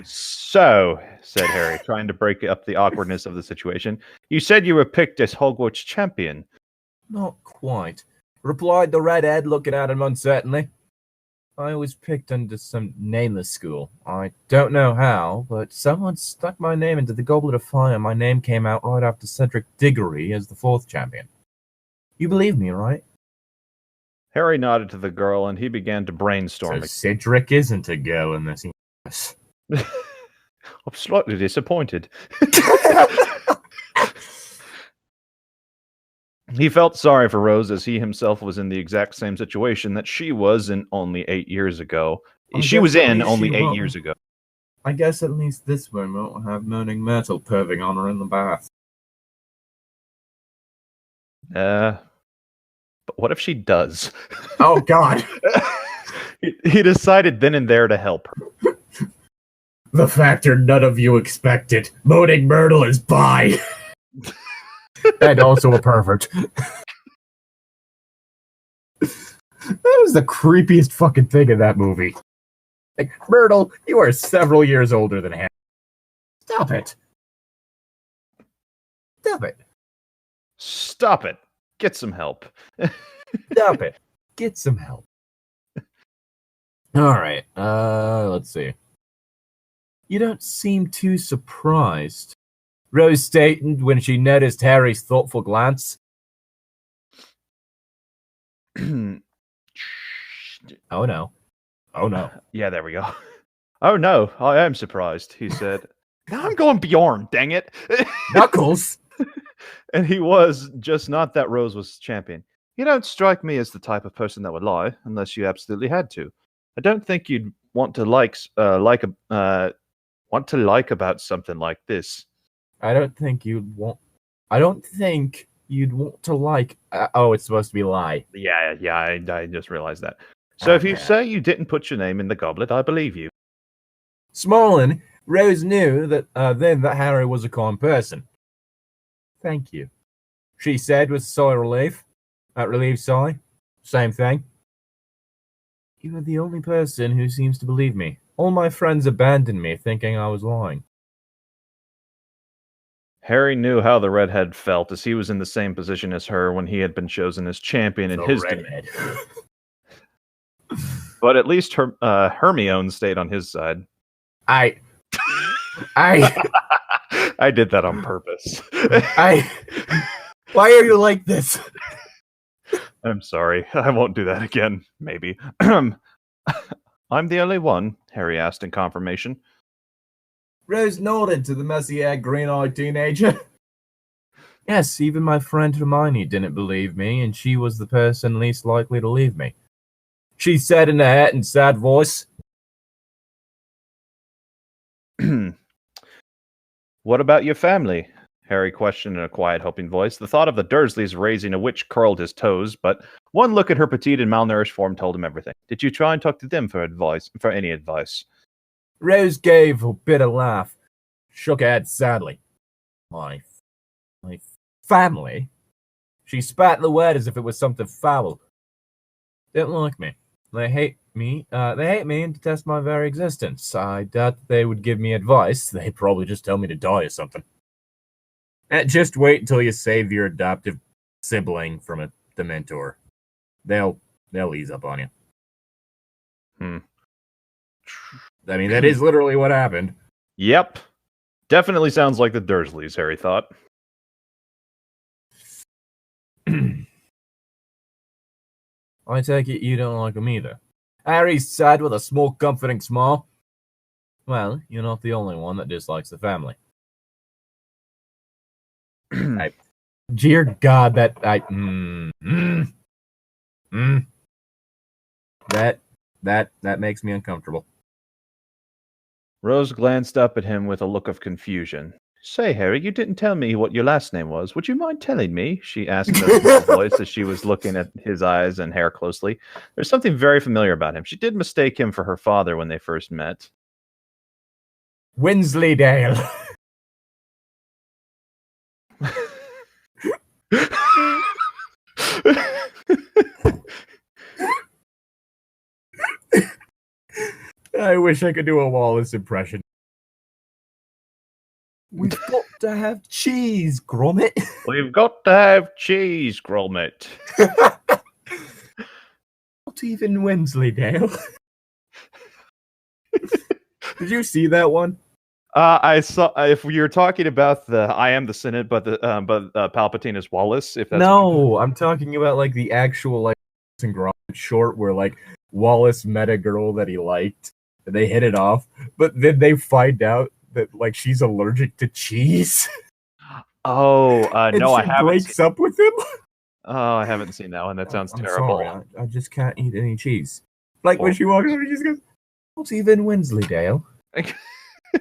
So, said Harry, trying to break up the awkwardness of the situation, you said you were picked as Hogwarts champion. Not quite, replied the redhead, looking at him uncertainly. I was picked into some nameless school. I don't know how, but someone stuck my name into the Goblet of Fire. My name came out right after Cedric Diggory as the 4th champion. You believe me, right? Harry nodded to the girl, and he began to So brainstorm. Cedric isn't a girl in this universe. I'm slightly disappointed. He felt sorry for Rose, as he himself was in the exact same situation that she was in only 8 years ago. I She guess was at in least only she 8 won't. years ago. I guess at least this one won't have Moaning Myrtle perving on her in the bath. But what if she does? Oh, God. He decided then and there to help her. The factor none of you expected. Moaning Myrtle is bi. And also a pervert. That was the creepiest fucking thing in that movie. Like, Myrtle, you are several years older than him. Stop it. Stop it. Stop it. Get some help. Stop it. Get some help. Alright, let's see. You don't seem too surprised. Rose stated when she noticed Harry's thoughtful glance. Oh no. Oh no. Yeah, there we go. Oh no, I am surprised, he said. Now I'm going Bjorn, dang it. Knuckles! And he was, just not that Rose was champion. You don't strike me as the type of person that would lie, unless you absolutely had to. I don't think you'd want to like about something like this. I don't think you'd want to like. Oh, it's supposed to be lie. Yeah, I just realized that. So if you say you didn't put your name in the goblet, I believe you. Smolin, Rose knew that then that Harry was a calm person. Thank you. She said with sigh relief. Relieved sigh. Same thing. You are the only person who seems to believe me. All my friends abandoned me, thinking I was lying. Harry knew how the redhead felt, as he was in the same position as her when he had been chosen as champion in his redhead. But at least Hermione stayed on his side. I did that on purpose. Why are you like this? I'm sorry. I won't do that again, maybe. I'm the only one, Harry asked in confirmation. Rose nodded to the messy-haired, green-eyed teenager. Yes, even my friend Hermione didn't believe me, and she was the person least likely to leave me. She said in a hurt and sad voice. What about your family? Harry questioned in a quiet, hoping voice. The thought of the Dursleys raising a witch curled his toes, but one look at her petite and malnourished form told him everything. Did you try and talk to them for any advice? Rose gave a bitter laugh, shook her head sadly. My family? She spat the word as if it was something foul. Don't like me. They hate me. And detest my very existence. I doubt that they would give me advice. They'd probably just tell me to die or something. Just wait until you save your adoptive sibling from a Dementor. They'll ease up on you. I mean, that is literally what happened. Yep. Definitely sounds like the Dursleys, Harry thought. I take it you don't like them either. Harry sighed with a small, comforting smile. Well, you're not the only one that dislikes the family. Dear God, that makes me uncomfortable. Rose glanced up at him with a look of confusion. Say, Harry, you didn't tell me what your last name was. Would you mind telling me? She asked in a small voice as she was looking at his eyes and hair closely. There's something very familiar about him. She did mistake him for her father when they first met. Wensleydale. I wish I could do a Wallace impression. We've got to have cheese, Gromit. We've got to have cheese, Gromit. Not even Wensleydale. Did you see that one? I saw. If you're talking about the "I am the Senate," but Palpatine is Wallace. If that's no, I'm talking about like the actual like Grant short where like Wallace met a girl that he liked and they hit it off, but then they find out that like she's allergic to cheese. Oh and no, I she haven't. breaks up with him. Oh, I haven't seen that one. That sounds I'm terrible. sorry, I just can't eat any cheese. Like when she walks over, she just goes, "Not even Wensleydale."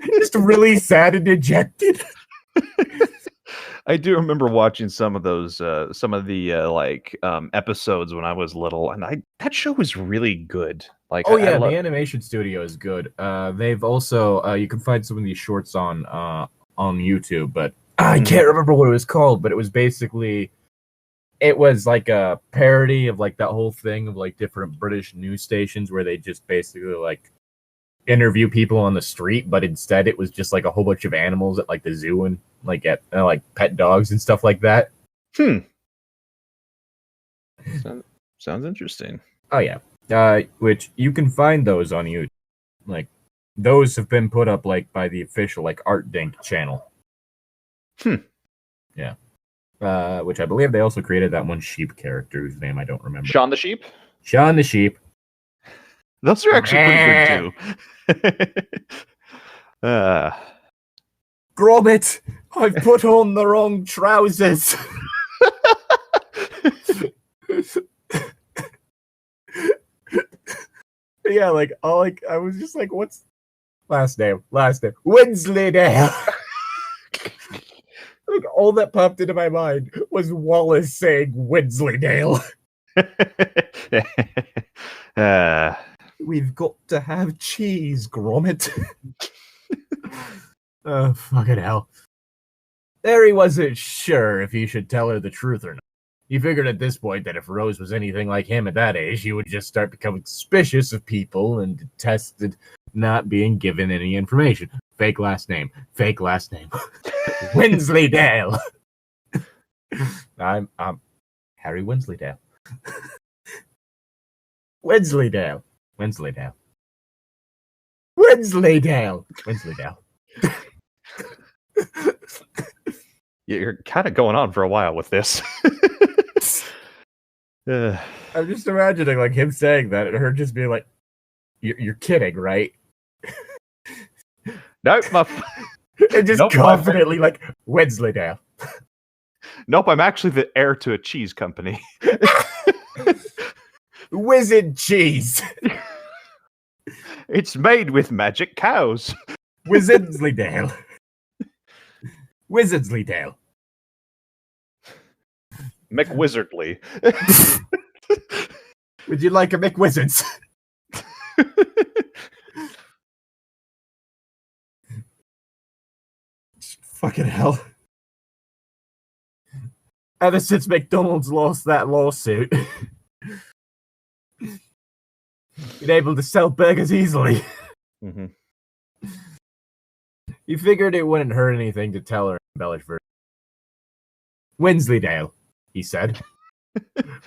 Just really sad and dejected. I do remember watching some of those, some of the episodes when I was little, and that show was really good. Like, the animation studio is good. They've also you can find some of these shorts on YouTube, but I can't remember what it was called. But it was basically, it was like a parody of like that whole thing of like different British news stations where they just basically like interview people on the street, but instead it was just like a whole bunch of animals at like the zoo and like at like pet dogs and stuff like that. Sounds interesting. Oh yeah, which you can find those on YouTube. Like those have been put up like by the official like Art Dink channel. Yeah. Which I believe they also created that one sheep character whose name I don't remember. Shaun the Sheep. Shaun the Sheep. Those are actually pretty good too. Gromit, I've put on the wrong trousers. Yeah, like I was just like, what's last name? Wensleydale. Like all that popped into my mind was Wallace saying Wensleydale. We've got to have cheese, Gromit. Oh, fucking hell. Harry wasn't sure if he should tell her the truth or not. He figured at this point that if Rose was anything like him at that age, he would just start becoming suspicious of people and detested not being given any information. Fake last name. Wensleydale. I'm Harry Wensleydale. Wensleydale. You're kind of going on for a while with this. I'm just imagining like him saying that and her just being like, "You're kidding, right?" Nope, and just confidently like Wensleydale. Nope, I'm actually the heir to a cheese company. Wizard cheese. It's made with magic cows. Wizardsleydale. McWizardly. Would you like a McWizards? Fucking hell. Ever since McDonald's lost that lawsuit, been able to sell burgers easily. He figured it wouldn't hurt anything to tell her embellished version. Wensleydale, he said.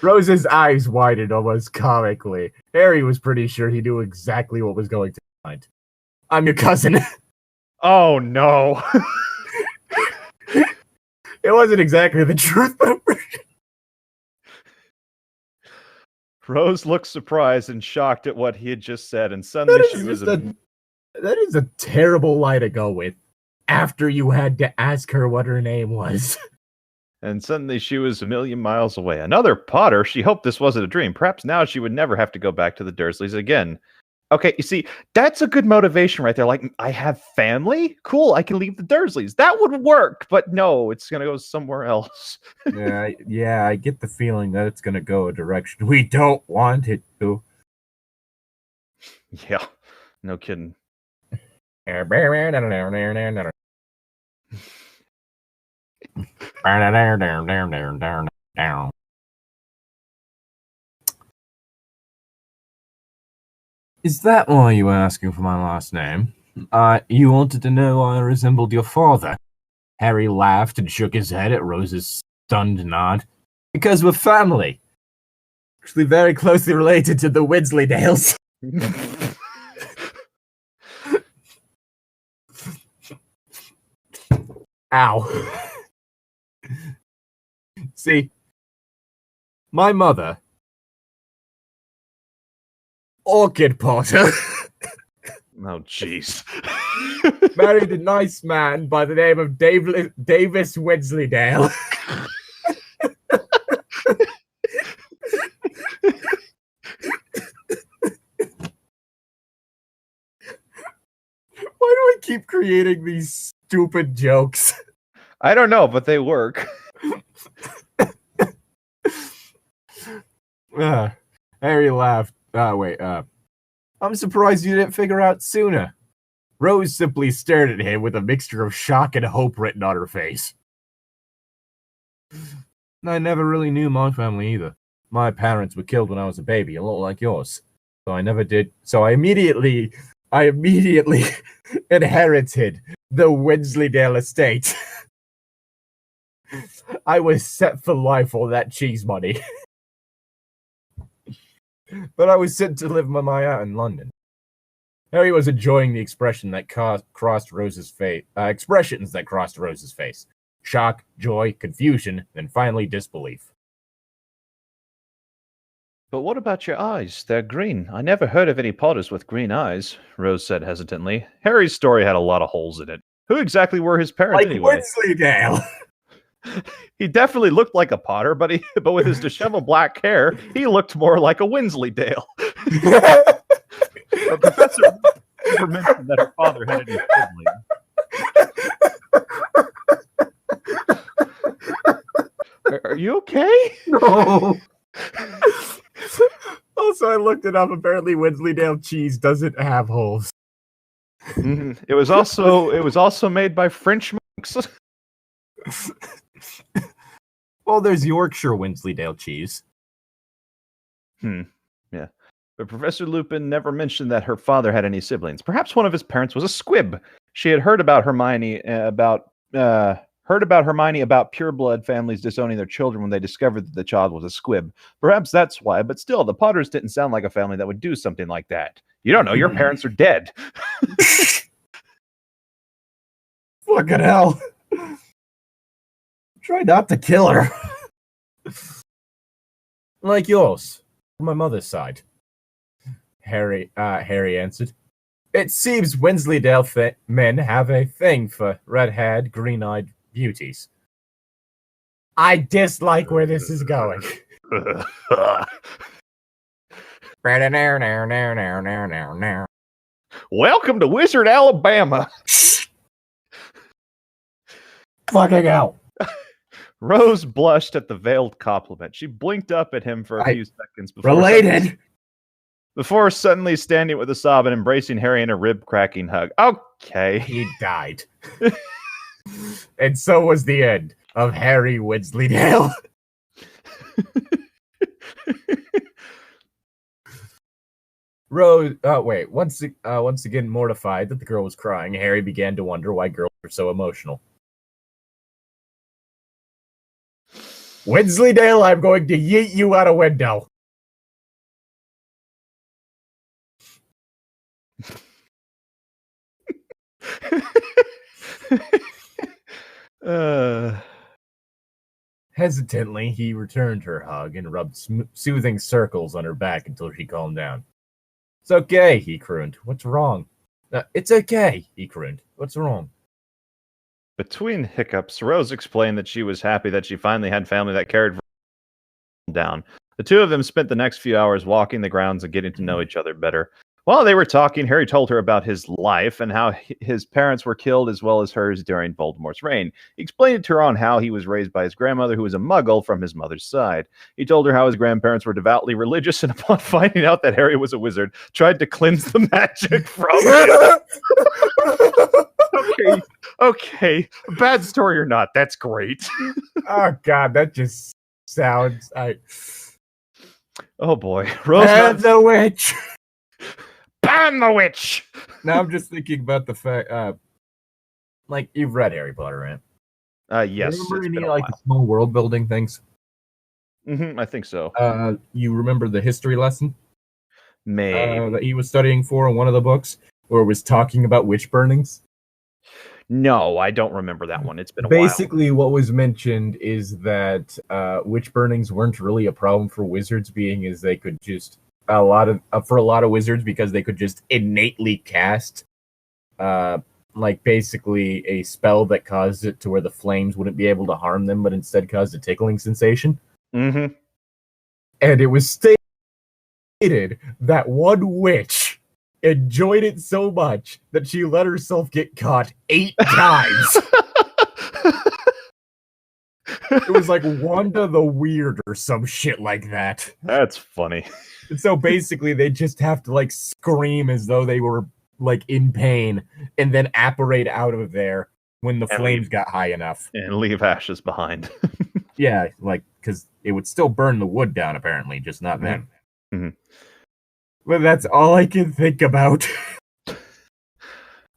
Rose's eyes widened almost comically. Harry was pretty sure he knew exactly what was going to find. I'm your cousin. Oh no. It wasn't exactly the truth, but Rose looked surprised and shocked at what he had just said, and suddenly she was that is a terrible lie to go with after you had to ask her what her name was. And suddenly she was a million miles away. Another Potter? She hoped this wasn't a dream. Perhaps now she would never have to go back to the Dursleys again. Okay, you see, that's a good motivation right there. Like, I have family? Cool, I can leave the Dursleys. That would work, but no, it's going to go somewhere else. Yeah, I get the feeling that it's going to go a direction we don't want it to. Yeah, no kidding. Is that why you were asking for my last name? You wanted to know I resembled your father? Harry laughed and shook his head at Rose's stunned nod. Because we're family. Actually very closely related to the Wensleydales. Ow. See, my mother, Orchid Potter, Oh, jeez. married a nice man by the name of Davis Wensleydale. Why do I keep creating these stupid jokes? I don't know, but they work. Harry laughed. I'm surprised you didn't figure out sooner. Rose simply stared at him with a mixture of shock and hope written on her face. I never really knew my family either. My parents were killed when I was a baby, a lot like yours. So I never did. So I immediately inherited the Wensleydale estate. I was set for life on that cheese money. But I was sent to live my way out in London. Harry was enjoying the expressions that crossed Rose's face. Shock, joy, confusion, and finally disbelief. But what about your eyes? They're green. I never heard of any Potters with green eyes, Rose said hesitantly. Harry's story had a lot of holes in it. Who exactly were his parents anyway? Wensleydale! He definitely looked like a Potter, but with his disheveled black hair, he looked more like a Wensleydale. The professor never mentioned that her father had any siblings. Are you okay? No. Also, I looked it up. Apparently, Wensleydale cheese doesn't have holes. It was also made by French monks. Well, there's Yorkshire Wensleydale cheese. Yeah. But Professor Lupin never mentioned that her father had any siblings. Perhaps one of his parents was a squib. She had heard about Hermione about pureblood families disowning their children when they discovered that the child was a squib. Perhaps that's why, but still, the Potters didn't sound like a family that would do something like that. You don't know, your parents are dead. Fucking hell. Try not to kill her. Like yours, from my mother's side. Harry answered. It seems Wensleydale men have a thing for red-haired, green-eyed beauties. I dislike where this is going. Welcome to Wizard, Alabama. Fucking hell. Rose blushed at the veiled compliment. She blinked up at him for a few seconds before suddenly standing with a sob and embracing Harry in a rib-cracking hug. Okay. He died. And so was the end of Harry Wensleydale. Rose, once again mortified that the girl was crying, Harry began to wonder why girls are so emotional. Wensleydale, I'm going to yeet you out a window. Hesitantly, he returned her hug and rubbed soothing circles on her back until she calmed down. It's okay, he crooned. What's wrong? It's okay, he crooned. What's wrong? Between hiccups, Rose explained that she was happy that she finally had family that cared for her down. The two of them spent the next few hours walking the grounds and getting to know each other better. While they were talking, Harry told her about his life and how his parents were killed as well as hers during Voldemort's reign. He explained to her on how he was raised by his grandmother, who was a muggle from his mother's side. He told her how his grandparents were devoutly religious and upon finding out that Harry was a wizard, tried to cleanse the magic from him. Okay. Bad story or not, that's great. Oh, God, that just sounds... Oh, boy. And the witch! Ban the witch! Now I'm just thinking about the fact, you've read Harry Potter, right? Yes. Remember any, small world building things? I think so. You remember the history lesson? Maybe. That he was studying for in one of the books, where it was talking about witch burnings? No, I don't remember that one. It's been a Basically, what was mentioned is that witch burnings weren't really a problem for wizards, being as they could just for a lot of wizards because they could just innately cast like basically a spell that caused it to where the flames wouldn't be able to harm them, but instead caused a tickling sensation. Mm-hmm. And it was stated that one witch enjoyed it so much that she let herself get caught 8 times. It was like Wanda the Weird or some shit like that. That's funny. And so basically they just have to like scream as though they were like in pain and then apparate out of there when the flames got high enough. And leave ashes behind. Yeah, like, because it would still burn the wood down, apparently, just not them. Mm-hmm. But that's all I can think about.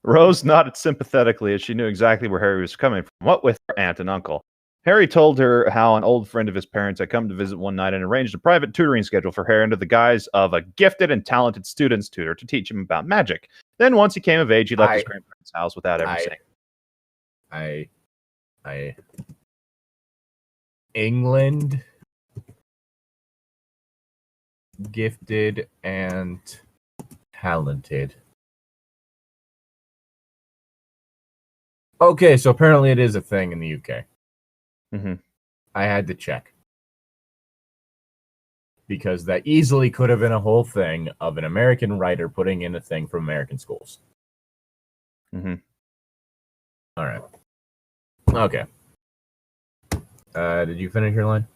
Rose nodded sympathetically as she knew exactly where Harry was coming from, what with her aunt and uncle. Harry told her how an old friend of his parents had come to visit one night and arranged a private tutoring schedule for Harry under the guise of a gifted and talented student's tutor to teach him about magic. Then, once he came of age, he left his grandparents' house without ever saying. England, gifted and talented. Okay, so apparently it is a thing in the UK. Mm-hmm. I had to check. Because that easily could have been a whole thing of an American writer putting in a thing from American schools. Mm-hmm. All right. Okay. Did you finish your line?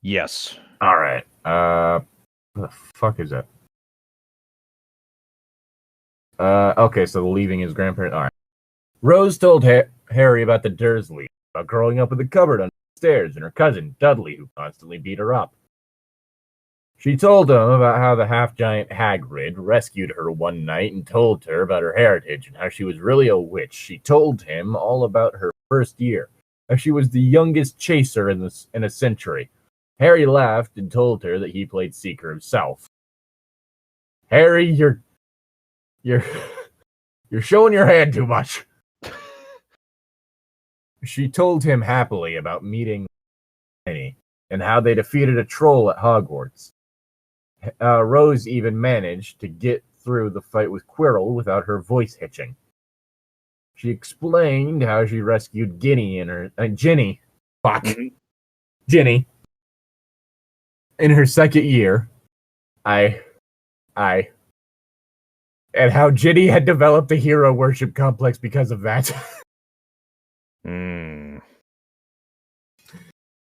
Yes. All right. What the fuck is that? Okay, so leaving his grandparents. All right. Rose told Harry about the Dursleys, about growing up in the cupboard under the stairs, and her cousin, Dudley, who constantly beat her up. She told him about how the half-giant Hagrid rescued her one night and told her about her heritage and how she was really a witch. She told him all about her first year, how she was the youngest chaser in a century. Harry laughed and told her that he played Seeker himself. Harry, you're showing your hand too much. She told him happily about meeting Annie and how they defeated a troll at Hogwarts. Rose even managed to get through the fight with Quirrell without her voice hitching. She explained how she rescued Ginny in her Ginny. Fuck. Mm-hmm. Ginny. In her second year. And how Ginny had developed a hero worship complex because of that.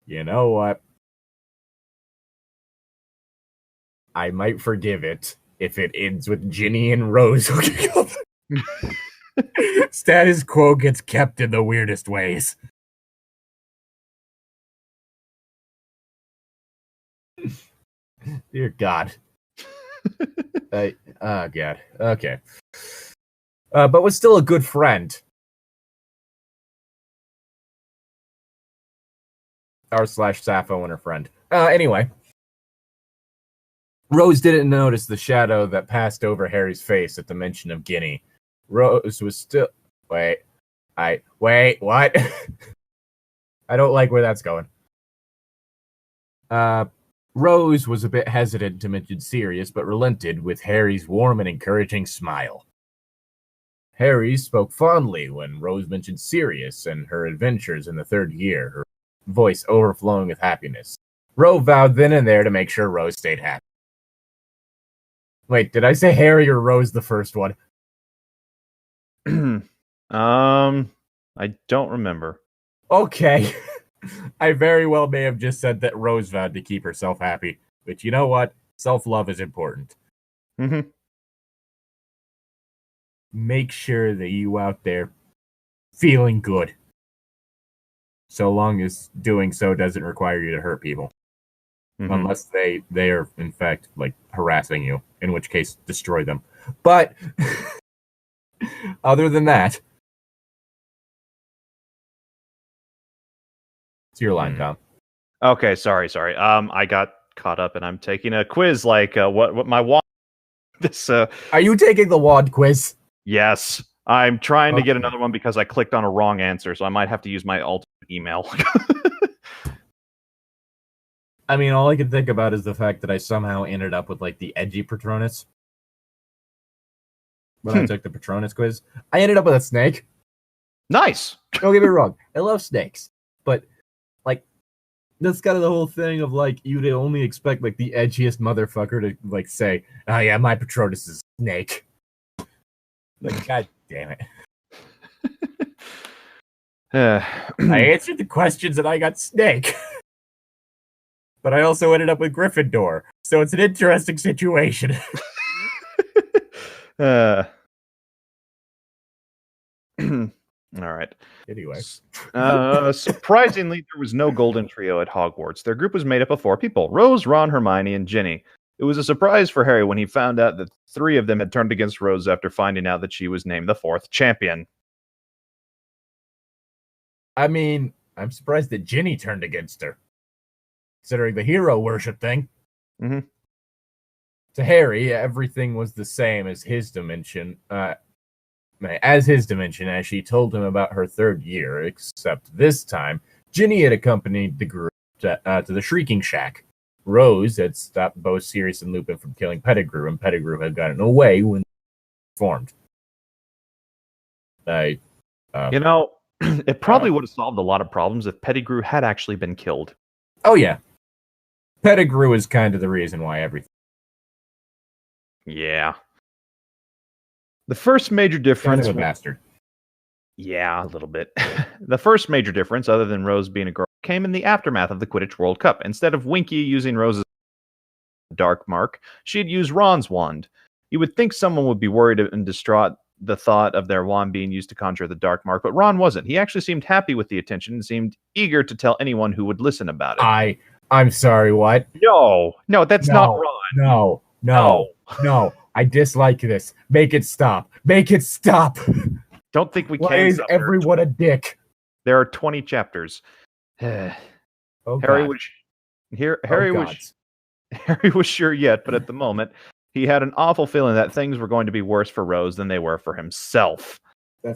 You know what? I might forgive it if it ends with Ginny and Rose hooking up. Status quo gets kept in the weirdest ways. Dear God. Oh, God. Okay. But was still a good friend. r/Sappho and her friend. Anyway. Rose didn't notice the shadow that passed over Harry's face at the mention of Ginny. Rose was still... Wait, what? I don't like where that's going. Rose was a bit hesitant to mention Sirius, but relented with Harry's warm and encouraging smile. Harry spoke fondly when Rose mentioned Sirius and her adventures in the third year, her voice overflowing with happiness. Rose vowed then and there to make sure Rose stayed happy. Wait, did I say Harry or Rose the first one? I don't remember. Okay. I very well may have just said that Rose vowed to keep herself happy. But you know what? Self-love is important. Mm-hmm. Make sure that you out there feeling good. So long as doing so doesn't require you to hurt people. Mm-hmm. Unless they are, in fact, like, harassing you. In which case, destroy them. But, other than that... It's your line, Tom. Okay, sorry. I got caught up and I'm taking a quiz like what my wand... Are you taking the wand quiz? Yes. I'm trying to get Okay. another one because I clicked on a wrong answer, so I might have to use my alternate email. I mean, all I can think about is the fact that I somehow ended up with like the edgy Patronus when I took the Patronus quiz. I ended up with a snake. Nice. Don't get me wrong, I love snakes, but like that's kind of the whole thing of like you'd only expect like the edgiest motherfucker to like say, "Oh yeah, my Patronus is a snake." Like, god damn it! I answered the questions and I got snake, but I also ended up with Gryffindor, so it's an interesting situation. All right. Anyway, Surprisingly, there was no golden trio at Hogwarts. Their group was made up of 4 people: Rose, Ron, Hermione, and Ginny. It was a surprise for Harry when he found out that 3 of them had turned against Rose after finding out that she was named the 4th champion. I mean, I'm surprised that Ginny turned against her, considering the hero worship thing. Mm-hmm. To Harry, everything was the same as his dimension. As she told him about her 3rd year, except this time, Ginny had accompanied the group to the Shrieking Shack. Rose had stopped both Sirius and Lupin from killing Pettigrew, and Pettigrew had gotten away when they formed. It probably would have solved a lot of problems if Pettigrew had actually been killed. Oh, yeah. Pettigrew is kind of the reason why everything. Yeah. The first major difference... Kind of a bastard. Yeah, a little bit. The first major difference, other than Rose being a girl, came in the aftermath of the Quidditch World Cup. Instead of Winky using Rose's dark mark, she'd use Ron's wand. You would think someone would be worried and distraught the thought of their wand being used to conjure the dark mark, but Ron wasn't. He actually seemed happy with the attention and seemed eager to tell anyone who would listen about it. I'm sorry, what? No, that's not Ron. No. I dislike this. Make it stop. Make it stop. Don't think we Why can. Why is everyone a dick? There are 20 chapters. Harry was sure yet, but at the moment, he had an awful feeling that things were going to be worse for Rose than they were for himself.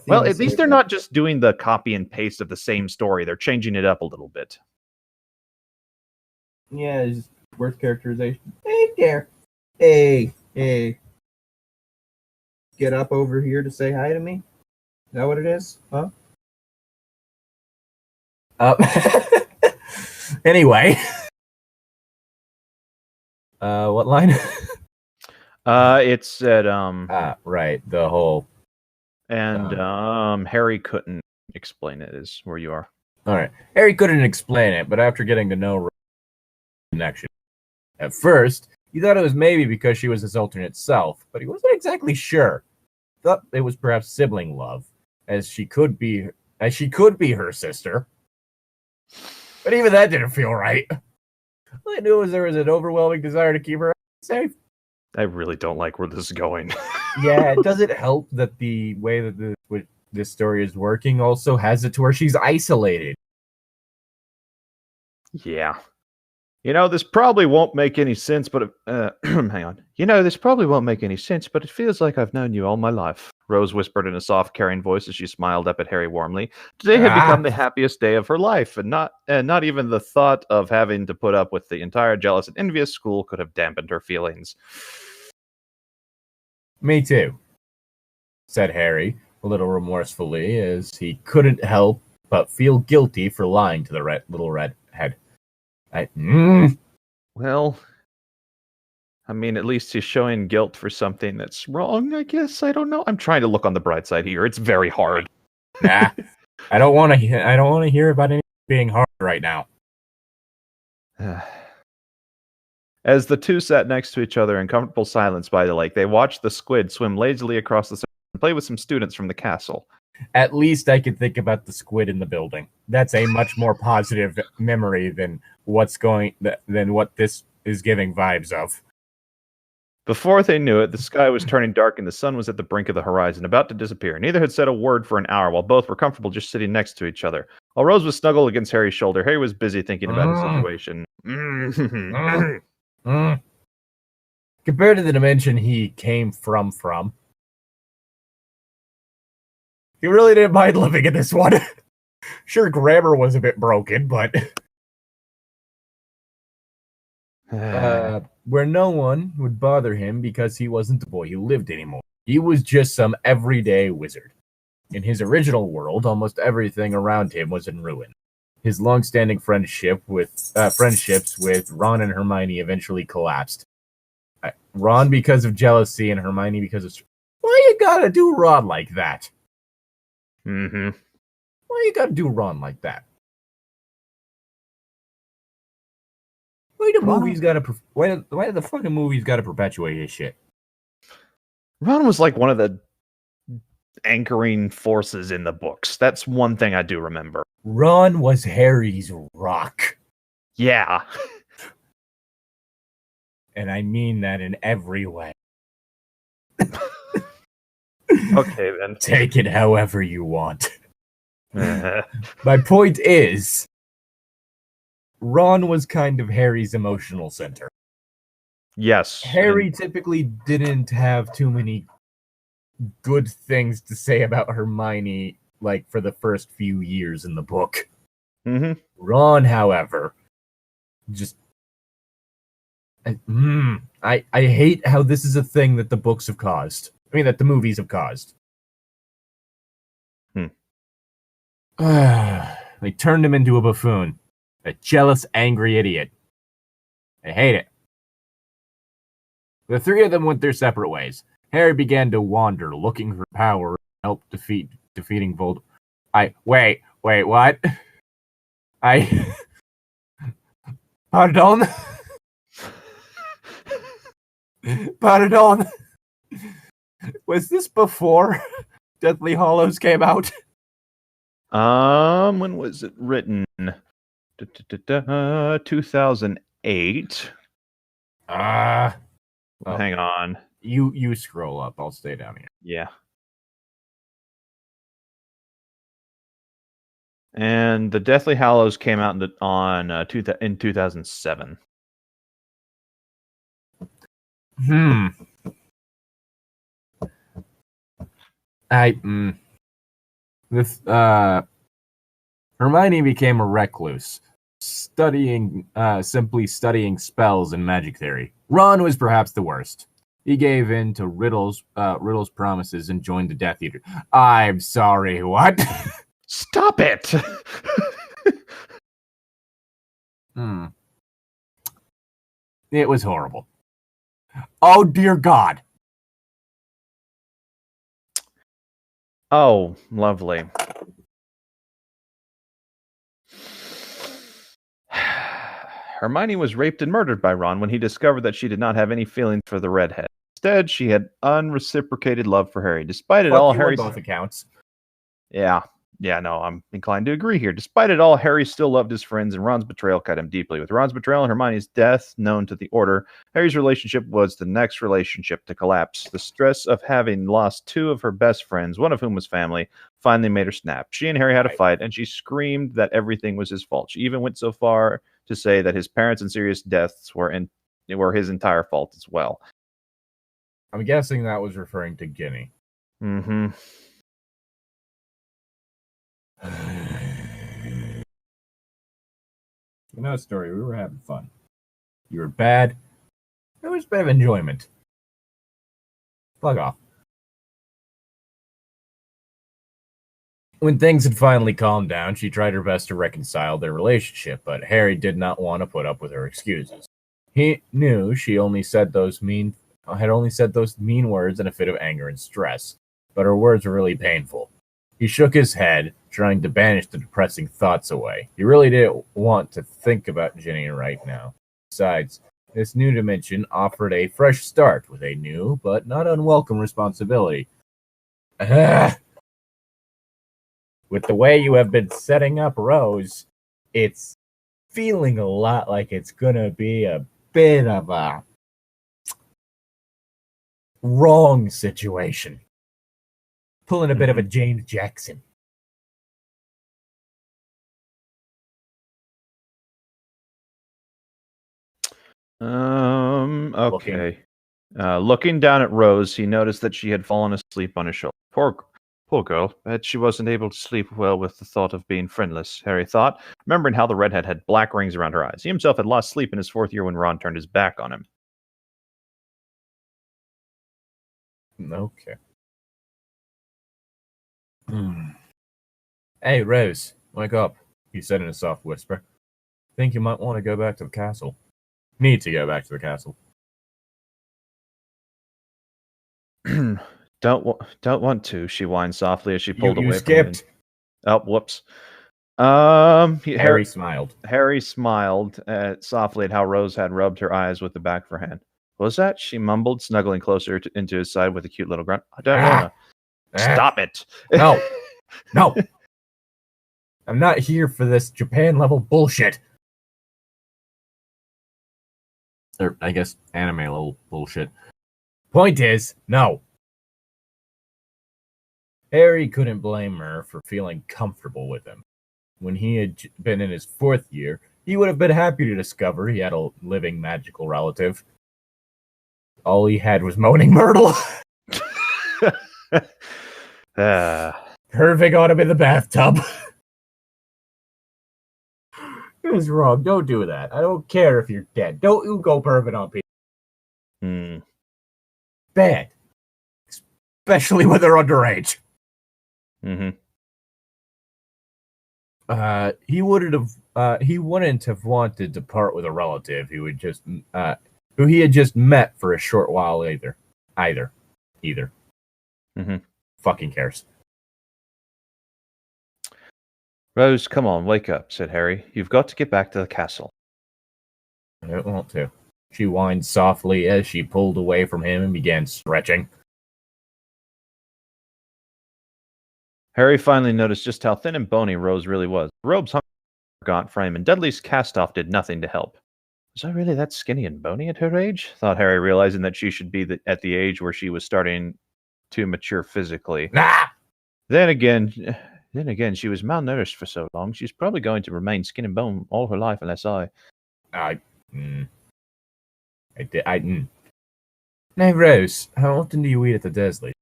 Well, at least they're not just doing the copy and paste of the same story. They're changing it up a little bit. Yeah, it's worse characterization. Hey there. Hey. Get up over here to say hi to me? Is that what it is? Huh? Anyway. What line? It said, right, the whole... And Harry couldn't explain it, is where you are. All right. Harry couldn't explain it, but after getting to know connection, at first, he thought it was maybe because she was his alternate self, but he wasn't exactly sure. Thought it was perhaps sibling love, as she could be her sister. But even that didn't feel right. All I knew was there was an overwhelming desire to keep her safe. I really don't like where this is going. Yeah, does it help that the way that this story is working also has it to where she's isolated? Yeah. This probably won't make any sense, but... hang on. This probably won't make any sense, but it feels like I've known you all my life. Rose whispered in a soft, caring voice as she smiled up at Harry warmly. Today had become the happiest day of her life, and not even the thought of having to put up with the entire jealous and envious school could have dampened her feelings. Me too, said Harry, a little remorsefully, as he couldn't help but feel guilty for lying to the little redhead. Well, I mean, at least he's showing guilt for something that's wrong, I guess. I don't know. I'm trying to look on the bright side here. It's very hard. Nah, I don't want to hear about anything being hard right now. As the two sat next to each other in comfortable silence by the lake, they watched the squid swim lazily across the surface and play with some students from the castle. At least I can think about the squid in the building. That's a much more positive memory than what this is giving vibes of. Before they knew it, the sky was turning dark and the sun was at the brink of the horizon, about to disappear. Neither had said a word for an hour, while both were comfortable just sitting next to each other. While Rose was snuggled against Harry's shoulder, Harry was busy thinking about his situation. Compared to the dimension he came from, He really didn't mind living in this one. Sure, grammar was a bit broken, but where no one would bother him because he wasn't the boy who lived anymore. He was just some everyday wizard. In his original world, almost everything around him was in ruin. His long-standing friendships with Ron and Hermione eventually collapsed. Ron because of jealousy and Hermione because of... Why you gotta do Ron like that? Mm-hmm. Why you gotta do Ron like that? Why do movies gotta... Why do the fucking movies gotta perpetuate his shit? Ron was like one of the anchoring forces in the books. That's one thing I do remember. Ron was Harry's rock. Yeah. And I mean that in every way. Okay, then. Take it however you want. My point is, Ron was kind of Harry's emotional center. Yes. Harry typically didn't have too many good things to say about Hermione, like, for the first few years in the book. Mm-hmm. Ron, however, just... I hate how this is a thing that the books have caused. I mean, that the movies have caused. They turned him into a buffoon. A jealous, angry idiot. I hate it. The three of them went their separate ways. Harry began to wander, looking for power and help defeating Voldemort. Wait, what? Pardon? Pardon? Was this before Deathly Hallows came out? When was it written? 2008. Hang on. You scroll up. I'll stay down here. Yeah. And the Deathly Hallows came out in 2007. Hermione became a recluse, simply studying spells and magic theory. Ron was perhaps the worst. He gave in to Riddle's promises and joined the Death Eater. I'm sorry, what? Stop it! It was horrible. Oh, dear God. Oh, lovely. Hermione was raped and murdered by Ron when he discovered that she did not have any feelings for the redhead. Instead, she had unreciprocated love for Harry. Despite it all, Harry's both accounts. Yeah, no, I'm inclined to agree here. Despite it all, Harry still loved his friends, and Ron's betrayal cut him deeply. With Ron's betrayal and Hermione's death known to the Order, Harry's relationship was the next relationship to collapse. The stress of having lost two of her best friends, one of whom was family, finally made her snap. She and Harry had a fight, and she screamed that everything was his fault. She even went so far to say that his parents' and serious deaths were his entire fault as well. I'm guessing that was referring to Ginny. Mm-hmm. You know, story, we were having fun. You were bad. It was a bit of enjoyment. Fuck off. When things had finally calmed down, she tried her best to reconcile their relationship, but Harry did not want to put up with her excuses. He knew she had only said those mean words in a fit of anger and stress, but her words were really painful. He shook his head, trying to banish the depressing thoughts away. He really didn't want to think about Ginny right now. Besides, this new dimension offered a fresh start with a new, but not unwelcome responsibility. With the way you have been setting up Rose, it's feeling a lot like it's gonna be a bit of a wrong situation. Pulling a bit of a James Jackson. Okay. Looking down at Rose, he noticed that she had fallen asleep on his shoulder. Poor girl. Bet she wasn't able to sleep well with the thought of being friendless, Harry thought, remembering how the redhead had black rings around her eyes. He himself had lost sleep in his 4th year when Ron turned his back on him. Okay. Hey, Rose, wake up, he said in a soft whisper. Think you might want to go back to the castle. Need to go back to the castle. Don't want to, she whined softly as she pulled away you skipped. from him. Oh, whoops. Harry smiled. Harry smiled softly at how Rose had rubbed her eyes with the back of her hand. What was that? She mumbled, snuggling closer into his side with a cute little grunt. I don't want to. Stop it. No. No. I'm not here for this Japan-level bullshit. Or, I guess, anime-level bullshit. Point is, no. Harry couldn't blame her for feeling comfortable with him. When he had been in his 4th year, he would have been happy to discover he had a living magical relative. All he had was Moaning Myrtle. Perving on him in the bathtub. It was wrong. Don't do that. I don't care if you're dead. Don't you go perving on people. Bad. Especially when they're underage. He wouldn't have wanted to part with a relative who he had just met for a short while either. Fucking cares. Rose, come on, wake up, said Harry. You've got to get back to the castle. I don't want to. She whined softly as she pulled away from him and began stretching. Harry finally noticed just how thin and bony Rose really was. The robe's hung on her gaunt frame, and Dudley's cast-off did nothing to help. Was I really that skinny and bony at her age? Thought Harry, realizing that she should be at the age where she was starting to mature physically. Nah! Then again, she was malnourished for so long. She's probably going to remain skin and bone all her life unless I... Now, Rose, how often do you eat at the Dursley?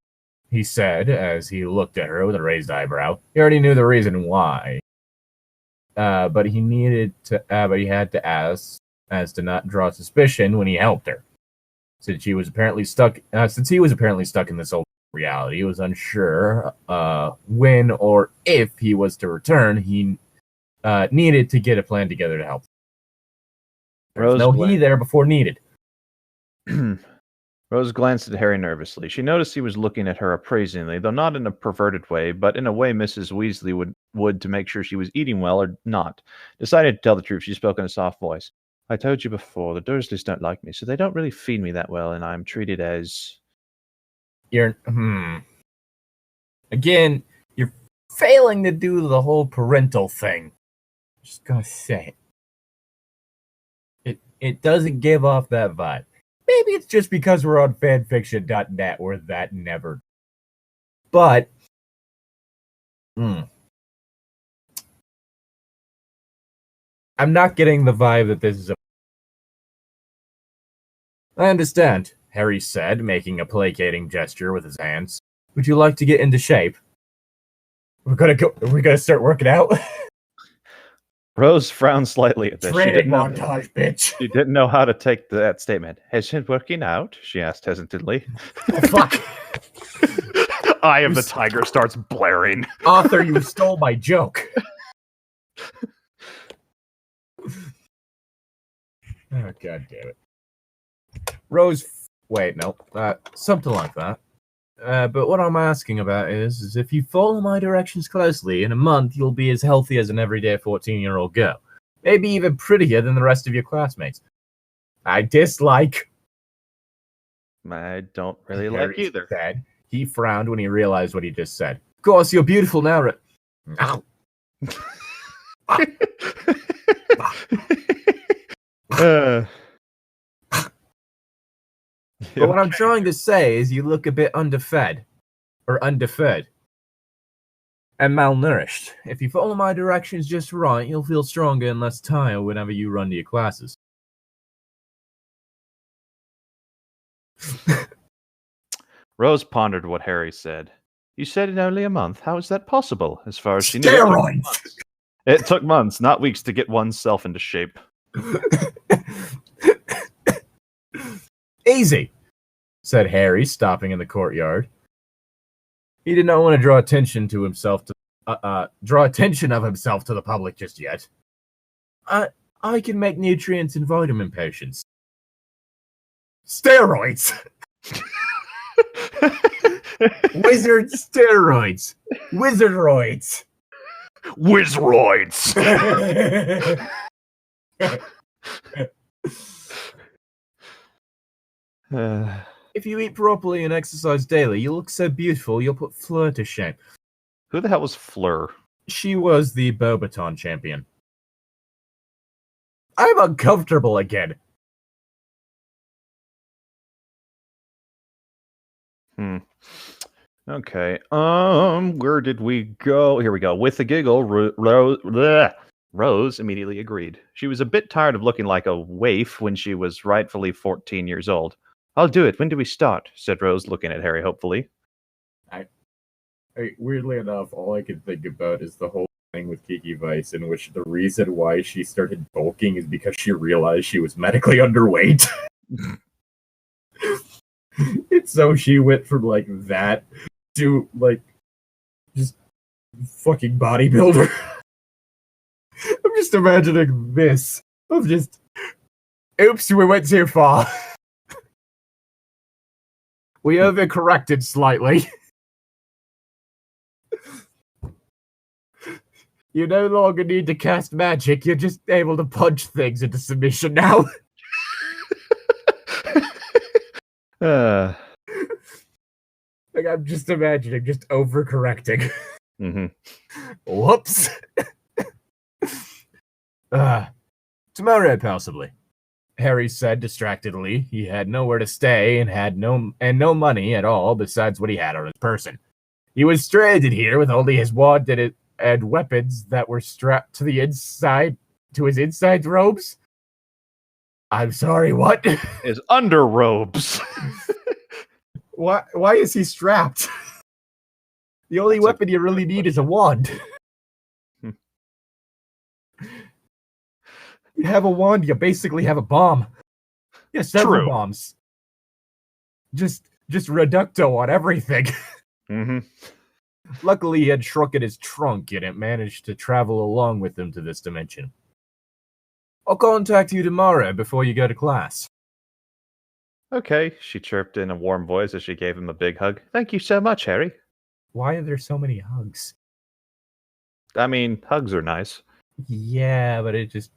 He said as he looked at her with a raised eyebrow. He already knew the reason why. But he had to ask as to not draw suspicion when he helped her. Since he was apparently stuck in this old reality, he was unsure when or if he was to return. He needed to get a plan together to help. There was no he there before needed. Rose glanced at Harry nervously. She noticed he was looking at her appraisingly, though not in a perverted way, but in a way Mrs. Weasley would to make sure she was eating well or not. Decided to tell the truth, she spoke in a soft voice. I told you before, the Dursleys don't like me, so they don't really feed me that well, and I'm treated as... Again, you're failing to do the whole parental thing. Just gonna say it. It doesn't give off that vibe. Maybe it's just because we're on fanfiction.net where that never... But... I'm not getting the vibe that this is a... I understand, Harry said, making a placating gesture with his hands. Would you like to get into shape? Are we gonna start working out? Rose frowned slightly at this. Training montage, bitch. She didn't know how to take that statement. Has it working out? She asked hesitantly. Oh, fuck. Eye of the Tiger starts blaring. Author, you stole my joke. Oh, god damn it. Rose, wait, no, something like that. But what I'm asking about is if you follow my directions closely, in a month you'll be as healthy as an everyday 14-year-old girl. Maybe even prettier than the rest of your classmates. I dislike... I don't really like either. Said. He frowned when he realized what he just said. Of course, you're beautiful now. Ow. But what I'm trying to say is you look a bit underfed. Or underfed. And malnourished. If you follow my directions just right, you'll feel stronger and less tired whenever you run to your classes. Rose pondered what Harry said. You said in only a month. How is that possible? As far as she knew, Steroids! it took months, not weeks, to get oneself into shape. Easy, said Harry, stopping in the courtyard. He did not want to draw attention of himself to the public just yet. I can make nutrients and vitamin potions. Steroids! Wizard steroids! Wizardroids! Wizroids! If you eat properly and exercise daily, you'll look so beautiful you'll put Fleur to shame. Who the hell was Fleur? She was the Bobaton champion. I'm uncomfortable again. Okay. Where did we go? Here we go. With a giggle, Rose immediately agreed. She was a bit tired of looking like a waif when she was rightfully 14 years old. I'll do it. When do we start? Said Rose, looking at Harry hopefully. Weirdly enough, all I can think about is the whole thing with Kiki Vice, in which the reason why she started bulking is because she realized she was medically underweight. And so she went from, like, that to, like, just fucking bodybuilder. I'm just imagining this. Of just, oops, we went too far. We overcorrected slightly. You no longer need to cast magic, you're just able to punch things into submission now. Like, I'm just imagining, just overcorrecting. Mm-hmm. Whoops. Tomorrow, possibly. Harry said distractedly. He had nowhere to stay and had no money at all besides what he had on his person. He was stranded here with only his wand and weapons that were strapped to his inside robes. I'm sorry, what? His underrobes. Why is he strapped? The only weapon you really need is a wand. You have a wand, you basically have a bomb. You have several bombs. Just reducto on everything. Mm-hmm. Luckily, he had shrunken his trunk and it managed to travel along with him to this dimension. I'll contact you tomorrow before you go to class. Okay, she chirped in a warm voice as she gave him a big hug. Thank you so much, Harry. Why are there so many hugs? I mean, hugs are nice. Yeah, but there's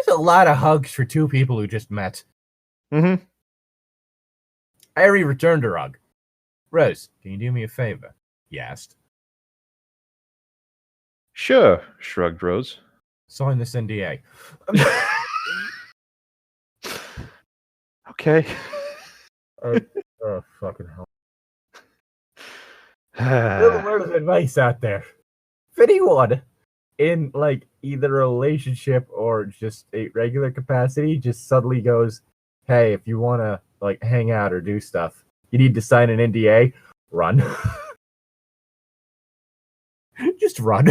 a lot of hugs for two people who just met. Mm-hmm. Harry returned her hug. Rose, can you do me a favor? He asked. Sure, shrugged Rose. Sign this NDA. Okay. Oh, fucking hell. Little word of advice out there. If anyone in, like, either a relationship or just a regular capacity just suddenly goes, hey, if you want to, like, hang out or do stuff, you need to sign an NDA, run. Just run.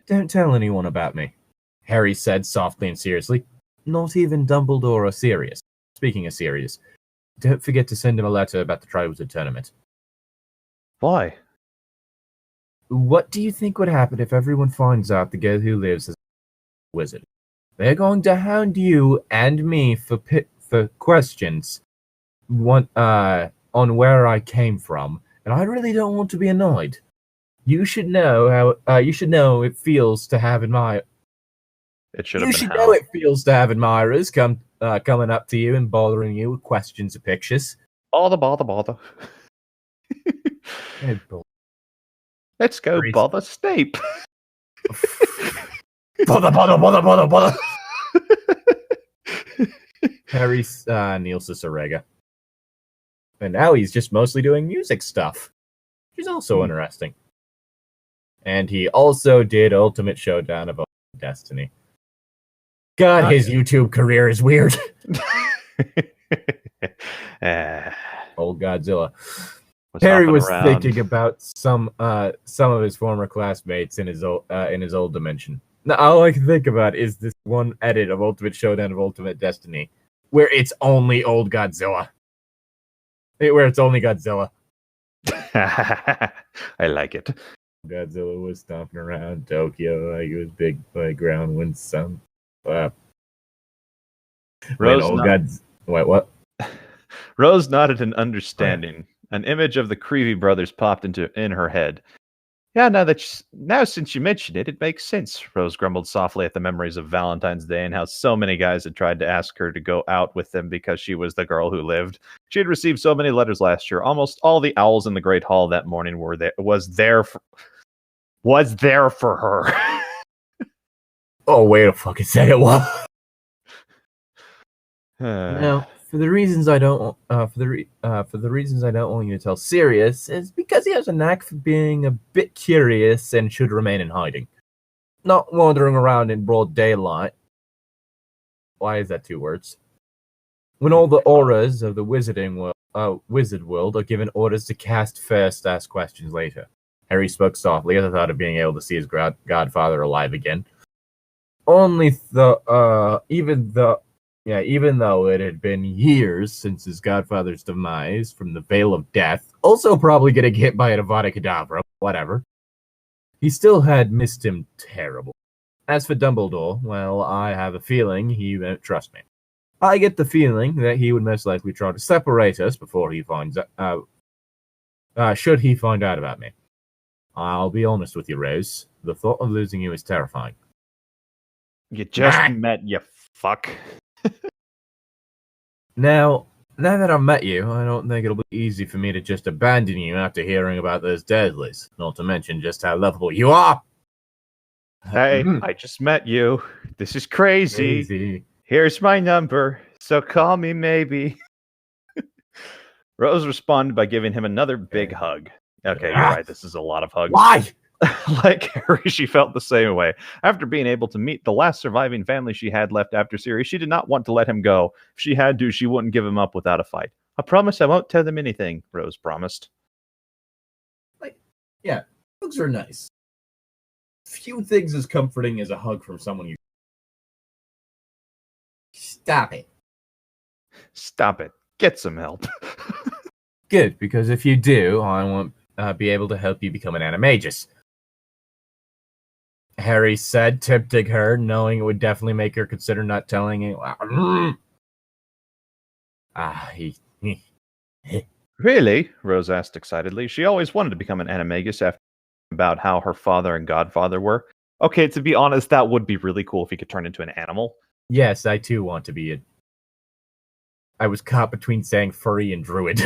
Don't tell anyone about me, Harry said softly and seriously. Not even Dumbledore or Sirius. Speaking of Sirius, don't forget to send him a letter about the Triwizard Tournament. Why? What do you think would happen if everyone finds out the girl who lives as a wizard? They're going to hound you and me for questions on where I came from, and I really don't want to be annoyed. You should know how. You should know it feels to have admirers. You should know it feels to have admirers coming up to you and bothering you with questions or pictures. Bother. Let's go bother Snape. Bother. Harry's Niels Sorega. And now he's just mostly doing music stuff, which is also interesting. And he also did Ultimate Showdown of Destiny. God, his YouTube career is weird. Old Godzilla. Harry hopping was around. thinking about some of his former classmates in his old dimension. Now, all I can think about is this one edit of Ultimate Showdown of Ultimate Destiny, where it's only old Godzilla. Where it's only Godzilla. I like it. Godzilla was stomping around Tokyo like it was big playground when some. Rose What? Rose nodded in understanding. An image of the Creevy brothers popped in her head. Yeah, now since you mention it, it makes sense. Rose grumbled softly at the memories of Valentine's Day and how so many guys had tried to ask her to go out with them because she was the girl who lived. She had received so many letters last year. Almost all the owls in the Great Hall that morning was there for her. Oh, wait a fucking second! What? Now, for the reasons I don't want you to tell Sirius is because he has a knack for being a bit curious and should remain in hiding, not wandering around in broad daylight. Why is that 2 words? When all the auras of the wizard world are given orders to cast first, ask questions later. Harry spoke softly at the thought of being able to see his godfather alive again. Even though it had been years since his godfather's demise from the Veil of Death, also probably getting hit by an Avada Kedavra, whatever, he still had missed him terrible. As for Dumbledore, well, I have a feeling he won't trust me. I get the feeling that he would most likely try to separate us before he finds out, should he find out about me. I'll be honest with you, Rose. The thought of losing you is terrifying. You just met, you fuck. Now that I've met you, I don't think it'll be easy for me to just abandon you after hearing about those Dursleys, not to mention just how lovable you are. Hey, I just met you. This is crazy. Here's my number, so call me maybe. Rose responded by giving him another big hug. Okay, you're right. This is a lot of hugs. Why? Like Harry, she felt the same way. After being able to meet the last surviving family she had left after Sirius, she did not want to let him go. If she had to, she wouldn't give him up without a fight. I promise I won't tell them anything, Rose promised. Yeah, hugs are nice. Few things as comforting as a hug from someone you... Stop it. Stop it. Get some help. Good, because if you do, I won't be able to help you become an animagus. Harry said, tempting her, knowing it would definitely make her consider not telling anyone. Really? Rose asked excitedly. She always wanted to become an animagus after about how her father and godfather were. Okay, to be honest, that would be really cool if he could turn into an animal. Yes, I too want to be it. I was caught between saying furry and druid.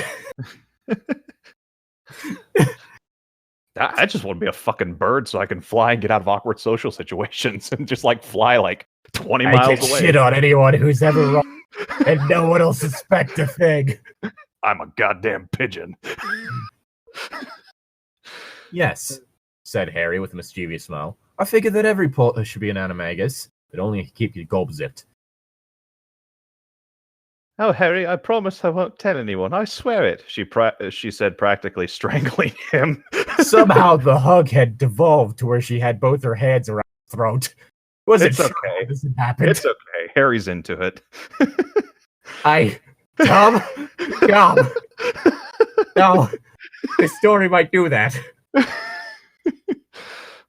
I just want to be a fucking bird so I can fly and get out of awkward social situations and just fly 20 miles away. I shit on anyone who's ever wrong, and no one will suspect a thing. I'm a goddamn pigeon. Yes, said Harry with a mischievous smile. I figured that every porter should be an animagus, but only keep your gob zipped. Oh, Harry, I promise I won't tell anyone. I swear it, she said, practically strangling him. Somehow the hug had devolved to where she had both her hands around his throat. It's okay. This happened. It's okay. Harry's into it. Tom? No. This story might do that. She's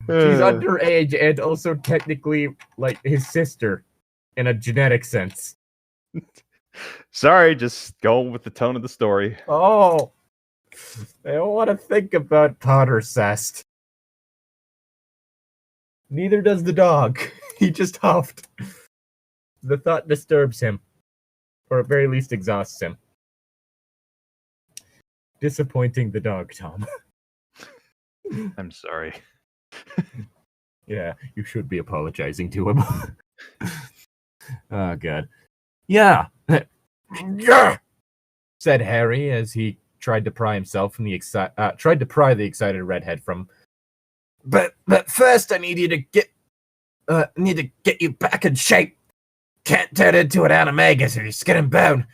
underage and also technically his sister in a genetic sense. Sorry, just going with the tone of the story. Oh, I don't want to think about Pottercest. Neither does the dog. He just huffed. The thought disturbs him, or at very least exhausts him. Disappointing the dog, Tom. I'm sorry. Yeah, you should be apologizing to him. Oh, God. Yeah! Yeah! Said Harry as he tried to pry himself from the excited redhead from. But first I need you to get you back in shape. Can't turn into an animagus or your skin and bone.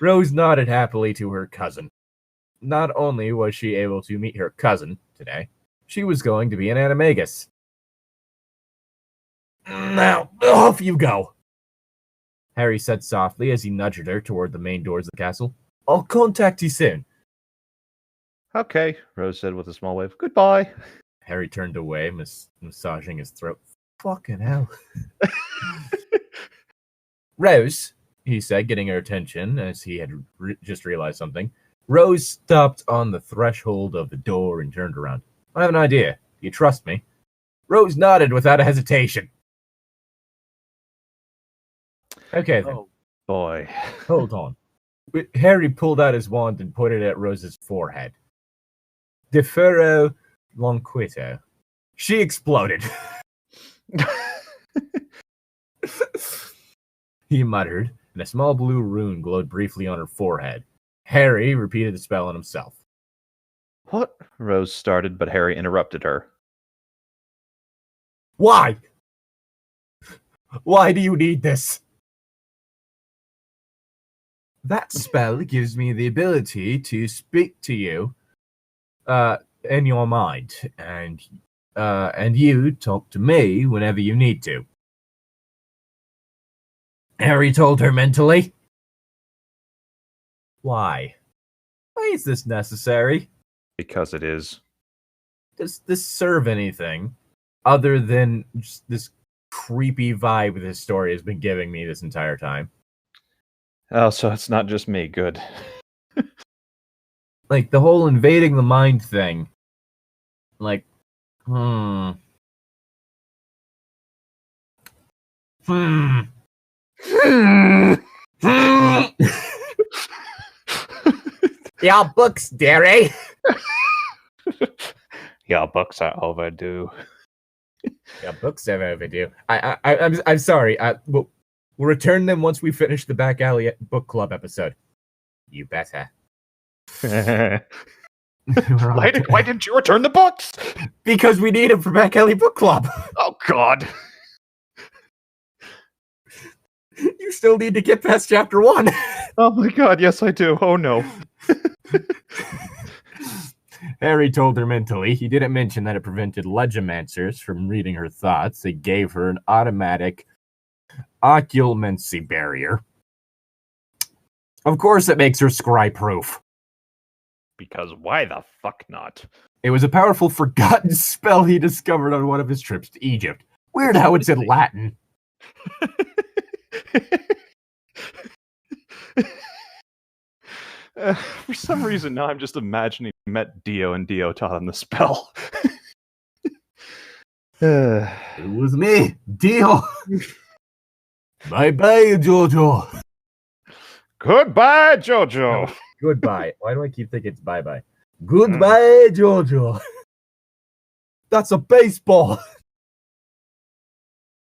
Rose nodded happily to her cousin. not only was she able to meet her cousin today, she was going to be an animagus. Now, off you go, Harry said softly as he nudged her toward the main doors of the castle. I'll contact you soon. Okay, Rose said with a small wave. Goodbye. Harry turned away, massaging his throat. Fucking hell. Rose, he said, getting her attention as he had just realized something. Rose stopped on the threshold of the door and turned around. I have an idea. Do you trust me? Rose nodded without a hesitation. Okay, then. Oh, boy. Hold on. Harry pulled out his wand and pointed at Rose's forehead. Defero lonquito. She exploded. He muttered, and a small blue rune glowed briefly on her forehead. Harry repeated the spell on himself. What? Rose started, but Harry interrupted her. Why? Why do you need this? That spell gives me the ability to speak to you in your mind, and you talk to me whenever you need to. Harry told her mentally. Why? Why is this necessary? Because it is. Does this serve anything other than just this creepy vibe this story has been giving me this entire time? Oh, so it's not just me. Good. Like, the whole invading the mind thing. Like, Your books, dearie. Your books are overdue. Your books are overdue. I'm sorry. We'll return them once we finish the Back Alley Book Club episode. You better. Llytic, why didn't you return the books? Because we need them for Back Alley Book Club. Oh, God. You still need to get past chapter 1. Oh, my God. Yes, I do. Oh, no. Harry told her mentally. He didn't mention that it prevented legimancers from reading her thoughts. It gave her an automatic occlumency barrier. Of course, it makes her scry-proof. Because why the fuck not? It was a powerful forgotten spell he discovered on one of his trips to Egypt. Weird how it's in Latin. For some reason, now I'm just imagining he met Dio and Dio taught him the spell. It was me, Dio. Bye-bye, Jojo. Goodbye, Jojo. No, goodbye. Why do I keep thinking it's bye-bye? Goodbye, Jojo. That's a baseball.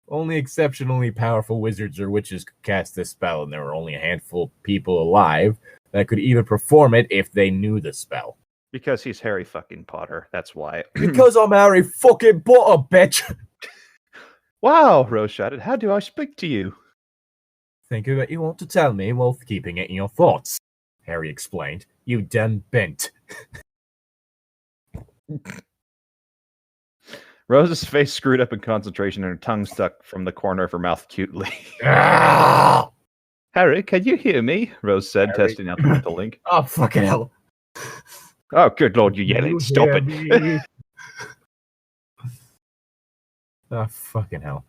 Only exceptionally powerful wizards or witches could cast this spell, and there were only a handful of people alive that could even perform it if they knew the spell. Because he's Harry fucking Potter. That's why. Because I'm Harry fucking Potter, bitch. Wow, Rose shouted. How do I speak to you? Think of what you want to tell me while keeping it in your thoughts, Harry explained. You done bent. Rose's face screwed up in concentration and her tongue stuck from the corner of her mouth cutely. Harry, can you hear me? Rose said, Harry. testing out the mental link. Oh, fucking hell. Oh, good lord, you yelling. Stop it. Oh, fucking hell.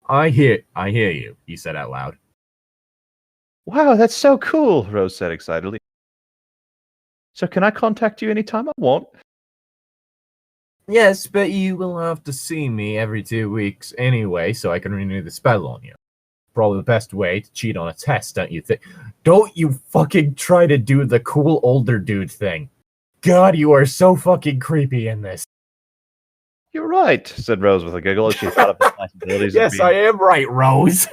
I hear you, he said out loud. Wow, that's so cool, Rose said excitedly. So can I contact you anytime I want? Yes, but you will have to see me every 2 weeks anyway, so I can renew the spell on you. Probably the best way to cheat on a test, don't you think? Don't you fucking try to do the cool older dude thing. God, you are so fucking creepy in this. You're right, said Rose with a giggle as she thought of the possibilities Yes, of I being am right, Rose.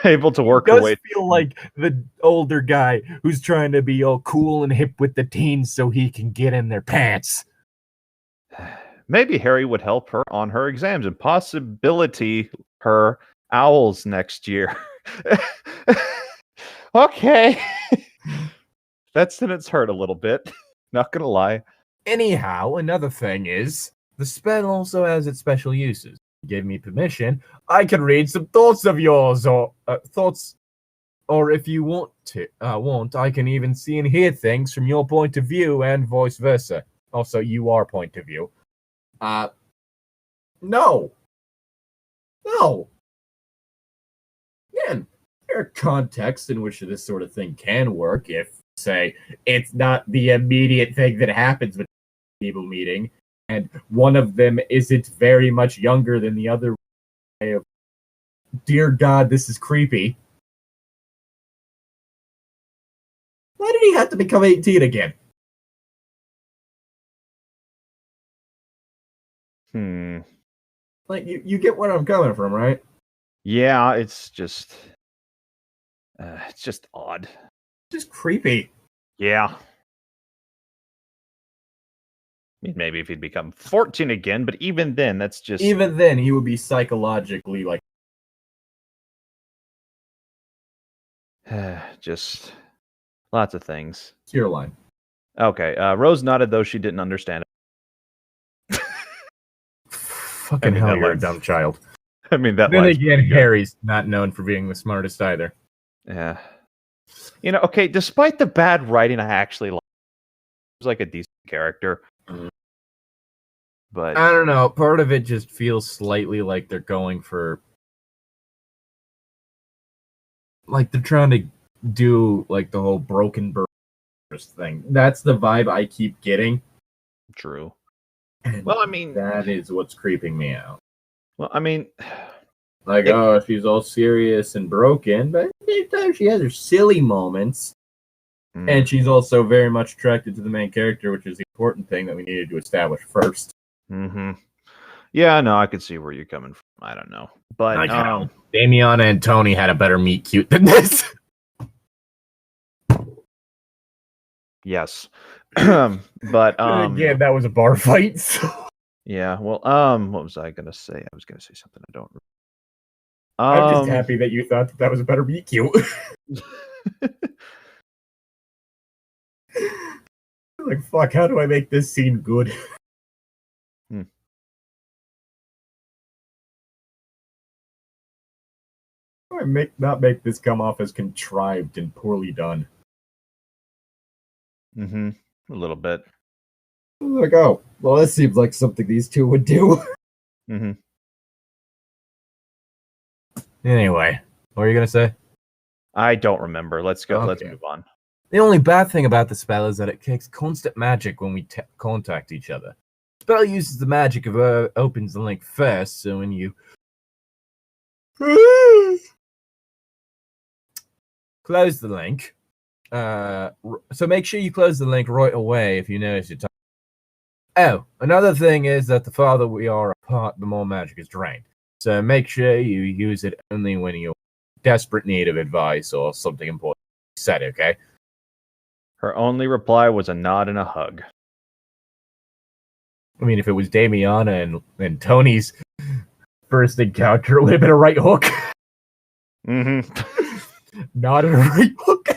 able to work It her does way. feel like the older guy who's trying to be all cool and hip with the teens so he can get in their pants. Maybe Harry would help her on her exams and possibility her owls next year. Okay. That sentence hurt a little bit. Not gonna lie. Anyhow, another thing is, the spell also has its special uses. Give me permission, I can read some thoughts of yours, or thoughts, or if you want, I can even see and hear things from your point of view and vice versa. Also, your point of view. No. Again, there are contexts in which this sort of thing can work if, say, it's not the immediate thing that happens with people meeting, and one of them isn't very much younger than the other. Dear God, this is creepy. Why did he have to become 18 again? Like, you get where I'm coming from, right? Yeah, it's just odd. Just creepy. Yeah. I mean, maybe if he'd become 14 again, but even then, that's just... Even then, he would be psychologically, like... just lots of things. It's your line. Okay, Rose nodded, though she didn't understand it. Fucking hell, you're a dumb child. I mean, that. Then again, Harry's not known for being the smartest either. Yeah. You know, okay, despite the bad writing, I actually like him. He was like a decent character. But I don't know, part of it just feels slightly like they're going for... Like, they're trying to do, like, the whole broken bird thing. That's the vibe I keep getting. True. And well, I mean... that is what's creeping me out. Well, I mean... Like, she's all serious and broken, but at the same time, she has her silly moments. And she's also very much attracted to the main character, which is the important thing that we needed to establish first. Mm-hmm. Yeah, no, I could see where you're coming from. I don't know. But, Damiana and Tony had a better meet cute than this. Yes. But, again, that was a bar fight, so... Yeah, well, what was I gonna say? I was gonna say something I don't remember. I'm just happy that you thought that was a better meet cute. Like, fuck, how do I make this scene good? How do I not make this come off as contrived and poorly done? Mm-hmm. A little bit. Like, oh, well, this seems like something these two would do. Mm-hmm. Anyway, what were you gonna say? I don't remember. Let's go. Okay. Let's move on. The only bad thing about the spell is that it kicks constant magic when we contact each other. The spell uses the magic of opens the link first, so when you close the link, so make sure you close the link right away if you notice your time. Oh, another thing is that the farther we are apart, the more magic is drained. So make sure you use it only when you're in desperate need of advice or something important said, okay? Her only reply was a nod and a hug. I mean, if it was Damiana and Tony's first encounter, it would have been a right hook. Mm-hmm. Not a right hook.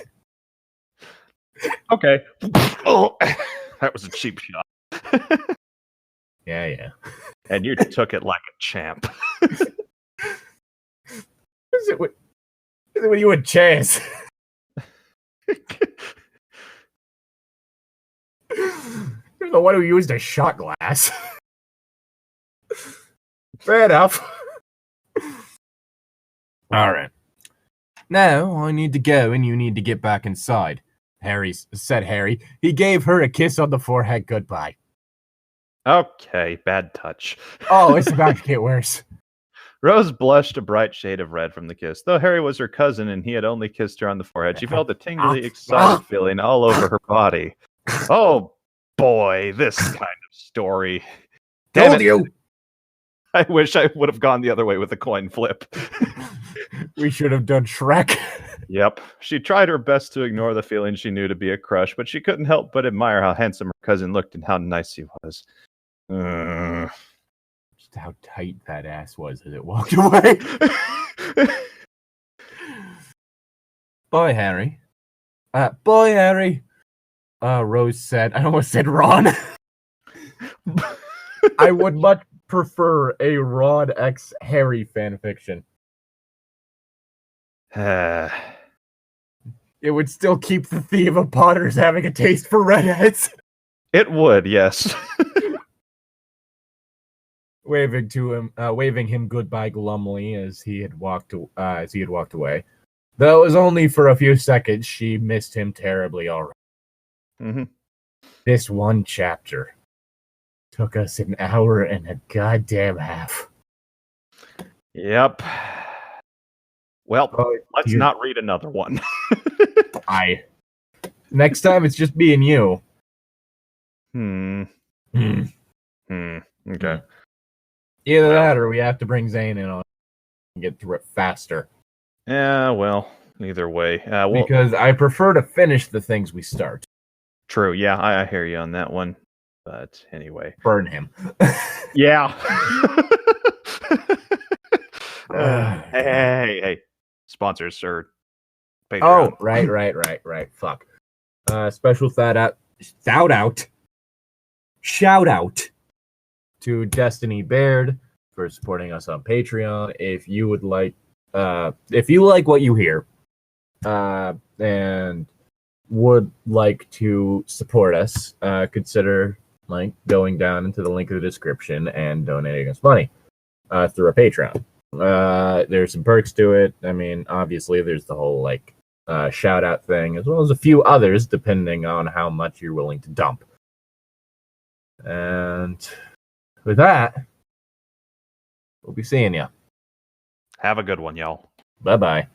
Okay. Oh, that was a cheap shot. Yeah. And you took it like a champ. Is it when you would chase? You're the one who used a shot glass. Fair enough. Alright. Now, I need to go and you need to get back inside. Said Harry. He gave her a kiss on the forehead goodbye. Okay, bad touch. Oh, it's about to get worse. Rose blushed a bright shade of red from the kiss. Though Harry was her cousin and he had only kissed her on the forehead, she felt a tingly, excited feeling all over her body. Oh, boy, this kind of story. Told you! I wish I would have gone the other way with a coin flip. We should have done Shrek. Yep. She tried her best to ignore the feeling she knew to be a crush, but she couldn't help but admire how handsome her cousin looked and how nice he was. Just how tight that ass was as it walked away. Bye, Harry. Bye, Harry. Rose said, I almost said Ron. I would much prefer a Ron x Harry fanfiction. It would still keep the theme of Potters having a taste for redheads. It would, yes. Waving him goodbye glumly as he had walked away. Though it was only for a few seconds, she missed him terribly already. Mm-hmm. This one chapter took us an hour and a goddamn half. Yep. Well, let's not read another one. Next time it's just me and you. Okay. Either that or we have to bring Zane in on and get through it faster. Yeah, well, either way. Because I prefer to finish the things we start. True, yeah, I hear you on that one. But anyway. Burn him. Yeah. Hey. Sponsors, sir. Patreon. Oh, right. Fuck. Special shout out to Destiny Baird for supporting us on Patreon. If you like what you hear, and would like to support us, consider going down into the link in the description and donating us money through a Patreon. There's some perks to it. I mean, obviously, there's the whole shout out thing, as well as a few others, depending on how much you're willing to dump. And with that, we'll be seeing you. Have a good one, y'all. Bye-bye.